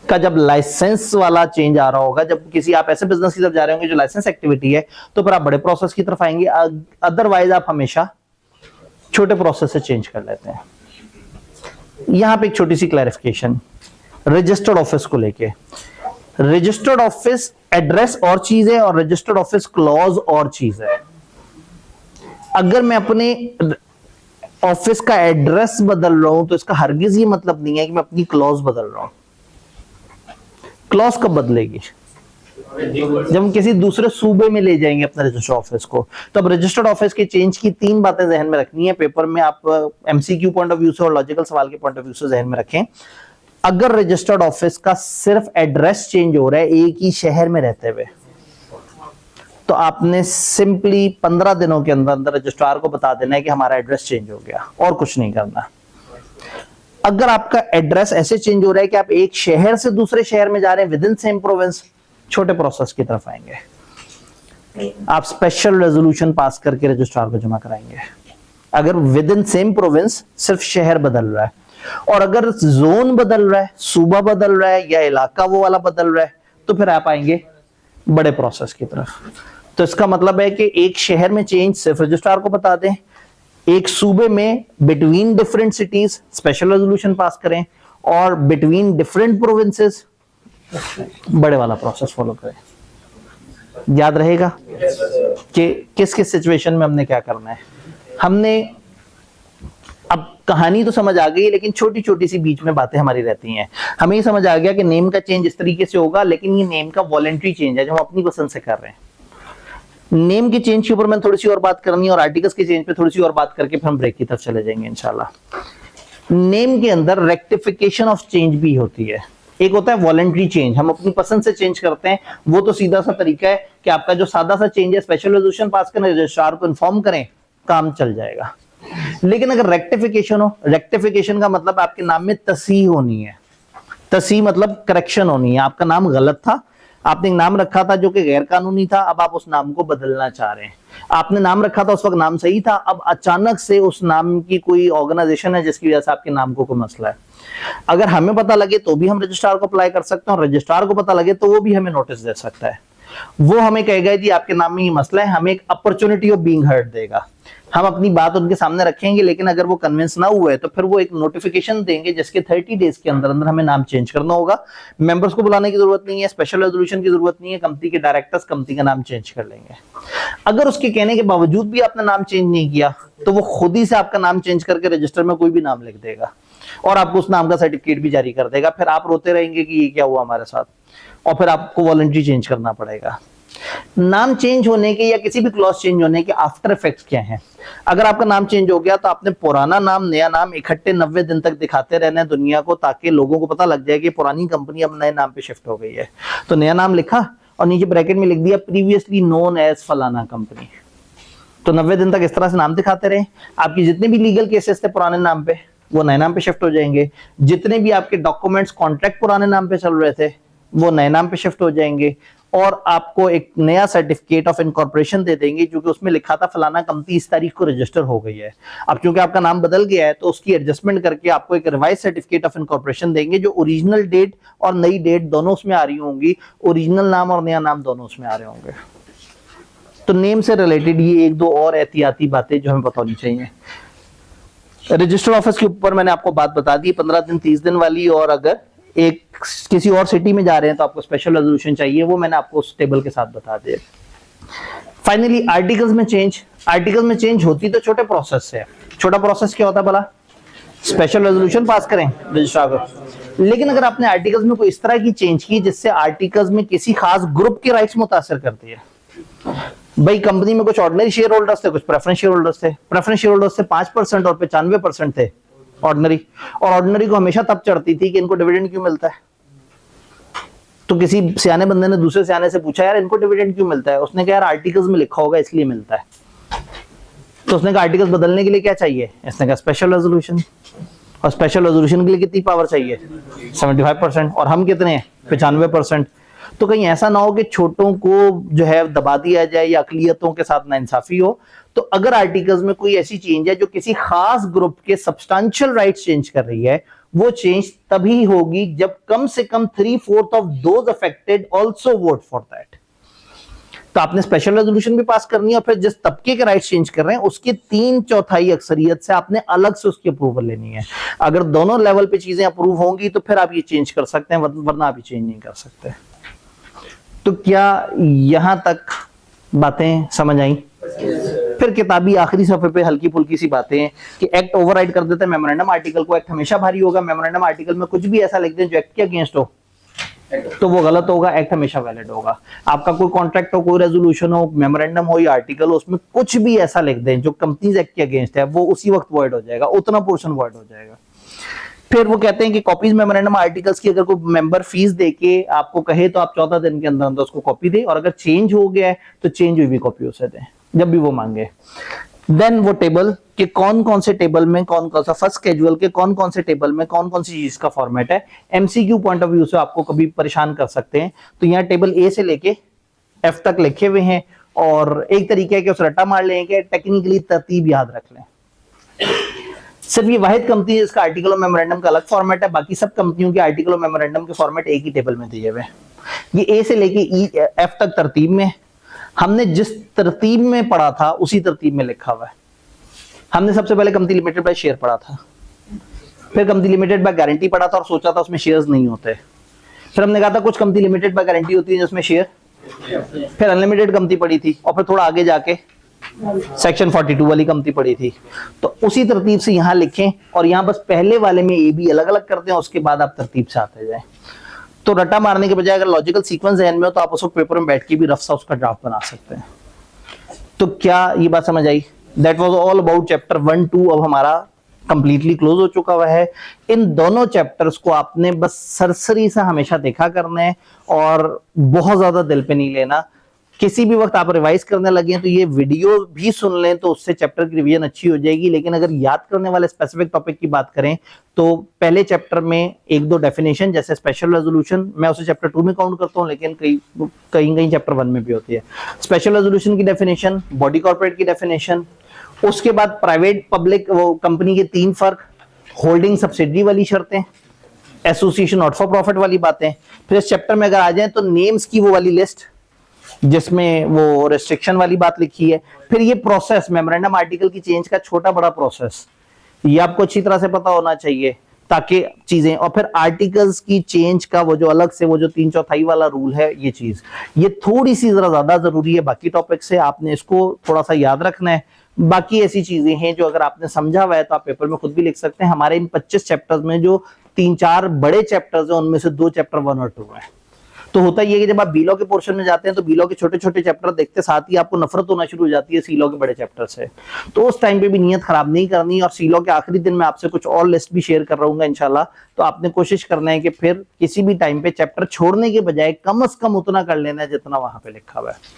का जब लाइसेंस वाला चेंज आ रहा होगा, जब किसी आप ऐसे बिजनेस की तरफ जा रहे होंगे जो लाइसेंस एक्टिविटी है, तो फिर आप बड़े प्रोसेस की तरफ आएंगे। अदरवाइज आप हमेशा छोटे प्रोसेस से चेंज कर लेते हैं। यहां पे एक छोटी सी क्लैरिफिकेशन रजिस्टर्ड ऑफिस को लेके। रजिस्टर्ड ऑफिस एड्रेस और चीज है और रजिस्टर्ड ऑफिस क्लॉज और चीज है। अगर मैं अपने ऑफिस का एड्रेस बदल रहा हूं तो इसका हरगिज ये मतलब नहीं है कि मैं अपनी क्लॉज बदल रहा हूं। क्लॉज कब बदलेगी? जब हम किसी दूसरे सूबे में ले जाएंगे अपने रजिस्टर्ड ऑफिस को। तो अब रजिस्टर्ड ऑफिस के चेंज की 3 बातें जहन में रखनी है। पेपर में आप एमसीक्यू पॉइंट ऑफ व्यू से और लॉजिकल सवाल के पॉइंट ऑफ व्यू से जहन में रखें। अगर रजिस्टर्ड ऑफिस का सिर्फ एड्रेस चेंज हो रहा है एक ही शहर में रहते हुए, तो आपने सिंपली 15 दिनों के अंदर अंदर रजिस्ट्रार को बता देना है कि हमारा एड्रेस चेंज हो गया, और कुछ नहीं करना। अगर आपका एड्रेस ऐसे चेंज हो रहा है कि आप एक शहर से दूसरे शहर में जा रहे हैं विद इन सेम प्रोविंस, छोटे प्रोसेस की तरफ आएंगे। आप स्पेशल रेजोल्यूशन पास करके रजिस्ट्रार को जमा कराएंगे। अगर विद इन सेम प्रोविंस सिर्फ शहर बदल रहा है, और अगर जोन बदल रहा है, सूबा बदल रहा है, या इलाका वो वाला बदल रहा है, तो फिर आप आएंगे बड़े प्रोसेस की तरफ। तो इसका मतलब है कि एक शहर में चेंज सिर्फ रजिस्ट्रार को बता दें, एक सूबे में between different cities special resolution pass करें, और बिटवीन डिफरेंट प्रोविंसेस बड़े वाला प्रोसेस फॉलो करें। याद रहेगा कि किस किस सिचुएशन में हमने क्या करना है। हमने अब कहानी तो समझ आ गई, लेकिन छोटी छोटी सी बीच में बातें हमारी रहती हैं। हमें ये समझ आ गया कि नेम का चेंज इस तरीके से होगा, लेकिन ये नेम का वॉलंटरी चेंज है जो हम अपनी पसंद से कर रहे हैं। नेम के चेंज के ऊपर मैंने थोड़ी सी और बात करनी है, और आर्टिकल्स के चेंज पे थोड़ी सी और बात करके फिर हम ब्रेक की तरफ चले जाएंगे इंशाल्लाह। नेम के अंदर रेक्टिफिकेशन ऑफ चेंज भी होती है। एक होता है वॉलंटरी चेंज, हम अपनी पसंद से चेंज करते हैं, वो तो सीधा सा तरीका है कि आपका जो सादा सा चेंज है, स्पेशल रेजोल्यूशन पास करें, रजिस्ट्रार को इन्फॉर्म करें, काम चल जाएगा। लेकिन अगर रेक्टिफिकेशन हो, रेक्टिफिकेशन का मतलब आपके नाम में तस्हीह होनी है। तस्हीह मतलब करेक्शन होनी है। आपका नाम गलत था, आपने एक नाम रखा था जो कि गैर कानूनी था, अब आप उस नाम को बदलना चाह रहे हैं। आपने नाम रखा था, उस वक्त नाम सही था, अब अचानक से उस नाम की कोई ऑर्गेनाइजेशन है जिसकी वजह से आपके नाम को कोई मसला है। अगर हमें पता लगे तो भी हम रजिस्ट्रार को अप्लाई कर सकते हैं, और रजिस्ट्रार को पता लगे तो वो भी हमें नोटिस दे सकता है। वो हमें कहेगा जी आपके नाम में ये मसला है, हमें एक अपॉर्चुनिटी ऑफ बीइंग हर्ड देगा। हम अपनी बात उनके सामने रखेंगे, लेकिन अगर वो कन्विंस ना हुए तो फिर वो एक नोटिफिकेशन देंगे जिसके 30 डेज के अंदर अंदर हमें नाम चेंज करना होगा। मेंबर्स को बुलाने की जरूरत नहीं है, स्पेशल रेजोल्यूशन की जरूरत नहीं है, कंपनी के डायरेक्टर्स कंपनी का नाम चेंज कर लेंगे। अगर उसके कहने के बावजूद भी आपने नाम चेंज नहीं किया तो वो खुद ही से आपका नाम चेंज करके रजिस्टर में कोई भी नाम लिख देगा और आपको उस नाम का सर्टिफिकेट भी जारी कर देगा। फिर आप रोते रहेंगे कि ये क्या हुआ हमारे साथ, और फिर आपको वॉलंटरी चेंज करना पड़ेगा। नाम चेंज होने के या किसी भी क्लॉज चेंज होने के आफ्टर इफेक्ट्स क्या हैं? अगर आपका नाम चेंज हो गया तो आपने पुराना नाम नया नाम इकट्ठे 90 दिन तक दिखाते रहना है दुनिया को, ताकि लोगों को पता लग जाए कि पुरानी कंपनी अब नए नाम पे शिफ्ट हो गई है। तो नया नाम लिखा और नीचे ब्रैकेट में लिख दिया प्रीवियसली नोन एज फलाना कंपनी। तो 90 दिन तक इस तरह से नाम दिखाते रहे। आपकी जितने भी लीगल केसेस थे पुराने नाम पे वो नए नाम पे शिफ्ट हो जाएंगे। जितने भी आपके डॉक्यूमेंट्स कॉन्ट्रैक्ट पुराने नाम पे चल रहे थे वो नए नाम पे शिफ्ट हो जाएंगे, और आपको एक नया सर्टिफिकेट ऑफ इनकॉर्पोरेशन दे देंगे क्योंकि उसमें लिखा था फलाना कंपनी इस तारीख को रजिस्टर हो गई है। अब क्योंकि आपका नाम बदल गया है तो उसकी एडजस्टमेंट करके आपको एक रिवाइज सर्टिफिकेट ऑफ इनकॉर्पोरेशन देंगे जो ओरिजिनल डेट और नई डेट दोनों उसमें आ रही होंगी, ओरिजिनल नाम और नया नाम दोनों उसमें आ रहे होंगे। तो नेम से रिलेटेड ये एक दो और एहतियाती बातें जो हमें पता होनी चाहिए। रजिस्टर ऑफिस के ऊपर मैंने आपको बात बता दी 15 दिन 30 दिन वाली, और अगर एक किसी और सिटी में जा रहे हैं तो आपको स्पेशल रेजोल्यूशन चाहिए, वो मैंने आपको उस टेबल के साथ बता दिया। फाइनली आर्टिकल्स में चेंज। आर्टिकल में चेंज होती तो छोटे प्रोसेस से। छोटा प्रोसेस क्या होता है भला? स्पेशल रेजोल्यूशन पास करें रजिस्ट्रार को। लेकिन अगर आपने आर्टिकल्स में कोई इस तरह की चेंज की जिससे आर्टिकल्स में किसी खास ग्रुप के राइट्स मुतासर करती है, भाई कंपनी में कुछ ऑर्डिनरी शेयर होल्डर्स थे, कुछ प्रेफरेंस शेयर होल्डर्स थे। प्रेफरेंस शेयर होल्डर्स से 5% और 95% थे ऑर्डिनरी, और ऑर्डिनरी को हमेशा तब चढ़ती थी कि इनको डिविडेंड क्यों मिलता है। तो किसी सियाने बंदे ने दूसरे सियाने से पूछा यार इनको डिविडेंड क्यों मिलता है? उसने कहा यार आर्टिकल्स में लिखा होगा इसलिए मिलता है। तो उसने कहा आर्टिकल्स बदलने के लिए क्या चाहिए? इसने कहा स्पेशल रेजोल्यूशन। और स्पेशल रेजोल्यूशन के लिए कितनी पावर चाहिए? 75%, और हम कितने हैं? 95%। तो कहीं ऐसा ना हो कि छोटों को जो है दबा दिया जाए या अकलियतों के साथ नाइंसाफी हो। तो अगर आर्टिकल्स में कोई ऐसी चेंज है जो किसी खास ग्रुप के सब्सटेंशियल राइट्स चेंज कर रही है, वो चेंज तभी होगी जब कम से कम 3/4 of those affected also vote for that. तो आपने स्पेशल रेजोल्यूशन भी पास करनी है, और फिर जिस तबके के राइट्स चेंज कर रहे हैं उसकी 3/4 अक्सरियत से आपने अलग से उसकी अप्रूवल लेनी है। अगर दोनों लेवल पे चीजें अप्रूव होंगी तो फिर आप ये चेंज कर सकते हैं, वरना आप ये चेंज नहीं कर सकते। तो क्या यहां तक बातें समझ आई? फिर किताबी आखिरी सफे पे हल्की फुल्की सी बातें हैं कि एक्ट ओवरराइड कर देते हैं मेमोरेंडम आर्टिकल को। एक्ट हमेशा भारी होगा। मेमोरेंडम आर्टिकल में कुछ भी ऐसा लिख दें जो एक्ट के अगेंस्ट हो तो वो गलत होगा। एक्ट हमेशा वैलिड होगा। आपका कोई कॉन्ट्रैक्ट हो, कोई रेजोल्यूशन हो, मेमोरेंडम हो या आर्टिकल हो, उसमें कुछ भी ऐसा लिख दें जो कंपनीज एक्ट के अगेंस्ट है, वो उसी वक्त वॉइड हो जाएगा, उतना पोर्शन वॉइड हो जाएगा। फिर वो कहते हैं कि कॉपीज मेमोरेंडम आर्टिकल्स की अगर कोई मेंबर फीस देके आपको कहे तो आप 14 दिन के अंदर अंदर उसको कॉपी दे, और अगर चेंज हो गया है तो चेंज हुई भी कॉपी उसे दें जब भी वो मांगे। देन वो टेबल के कौन कौन से टेबल में कौन कौन सा, फर्स्ट स्केड्यूल के कौन कौन से टेबल में कौन कौन सी चीज का फॉर्मेट है, एमसीक्यू पॉइंट ऑफ व्यू से आपको कभी परेशान कर सकते हैं। तो यहाँ टेबल ए से लेके एफ तक लिखे हुए हैं, और एक तरीका है कि उस रट्टा मार लेंगे, टेक्निकली तरतीब याद रख लें। सिर्फ ये वाहिद कंपनी है इसका आर्टिकल ऑफ मेमोरेंडम का अलग फॉर्मेट है, बाकी सब कंपनियों के आर्टिकल ऑफ मेमोरेंडम के फॉर्मेट एक ही टेबल में दिए हुए हैं। ये ए से लेके ई एफ तक तरतीब में, हमने जिस तरतीब में पढ़ा था उसी तरतीब में लिखा हुआ है। हमने सबसे पहले कंपनी लिमिटेड बाय शेयर पढ़ा था, फिर कंपनी लिमिटेड बाय गारंटी पढ़ा था और सोचा था उसमें शेयर्स नहीं होते। फिर हमने कहा था कुछ कंपनी लिमिटेड बाय गारंटी होती है जिसमें शेयर, फिर अनलिमिटेड कंपनी पढ़ी थी, और फिर थोड़ा आगे जाके सेक्शन 42 वाली कमती पड़ी थी, तो उसी तरतीब से यहाँ लिखें और यहाँ बस पहले वाले में ए बी अलग अलग करते हैं, उसके बाद आप तरतीब से आते जाएं। तो रट्टा मारने के बजाय अगर लॉजिकल सीक्वेंस ध्यान में हो तो आप उसको पेपर में बैठ के भी रफ सा उसका ड्राफ्ट बना सकते हैं। तो क्या ये बात समझ आई? That was all about chapter 1 2। अब हमारा कंप्लीटली क्लोज हो चुका हुआ है। इन दोनों चैप्टर्स को आपने बस सरसरी से हमेशा देखा करना है और बहुत ज्यादा दिल पे नहीं लेना। किसी भी वक्त आप रिवाइज करने लगे तो ये वीडियो भी सुन लें तो उससे चैप्टर की रिवीजन अच्छी हो जाएगी। लेकिन अगर याद करने वाले स्पेसिफिक टॉपिक की बात करें तो पहले चैप्टर में एक दो डेफिनेशन, जैसे स्पेशल रेजोल्यूशन, मैं उसे चैप्टर 2 में काउंट करता हूं, लेकिन कहीं चैप्टर 1 में भी होती है। स्पेशल रेजोल्यूशन की डेफिनेशन, बॉडी कॉर्पोरेट की डेफिनेशन, उसके बाद प्राइवेट पब्लिक कंपनी के 3 फर्क, होल्डिंग सब्सिडी वाली शर्तें, एसोसिएशन नॉट फॉर प्रॉफिट वाली बातें। फिर इस चैप्टर में अगर आ जाए तो नेम्स की वो वाली लिस्ट जिसमें वो रेस्ट्रिक्शन वाली बात लिखी है। फिर ये प्रोसेस, मेमोरेंडम आर्टिकल की चेंज का छोटा बड़ा प्रोसेस, ये आपको अच्छी तरह से पता होना चाहिए ताकि चीजें, और फिर आर्टिकल्स की चेंज का वो जो अलग से वो जो 3/4 वाला रूल है, ये चीज ये थोड़ी सी जरा ज्यादा जरूरी है बाकी टॉपिक से, आपने इसको थोड़ा सा याद रखना है। बाकी ऐसी चीजें हैं जो अगर आपने समझा हुआ है तो आप पेपर में खुद भी लिख सकते हैं। हमारे इन 25 चैप्टर्स में जो 3-4 बड़े चैप्टर्स हैं उनमें से 2 चैप्टर 1 और 2 है। तो होता ये है कि जब आप बीलॉ के पोर्शन में जाते हैं तो बीलॉ के छोटे छोटे चैप्टर देखते साथ ही आपको नफरत होना शुरू हो जाती है सीलॉ के बड़े चैप्टर से। तो उस टाइम पे भी नियत खराब नहीं करनी। और सीलॉ के आखिरी दिन में आपसे कुछ और लिस्ट भी शेयर कर रहूंगा इंशाल्लाह। तो आपने कोशिश करना है कि फिर किसी भी टाइम पे चैप्टर छोड़ने के बजाय कम से कम उतना कर लेना है जितना वहां पे लिखा हुआ है।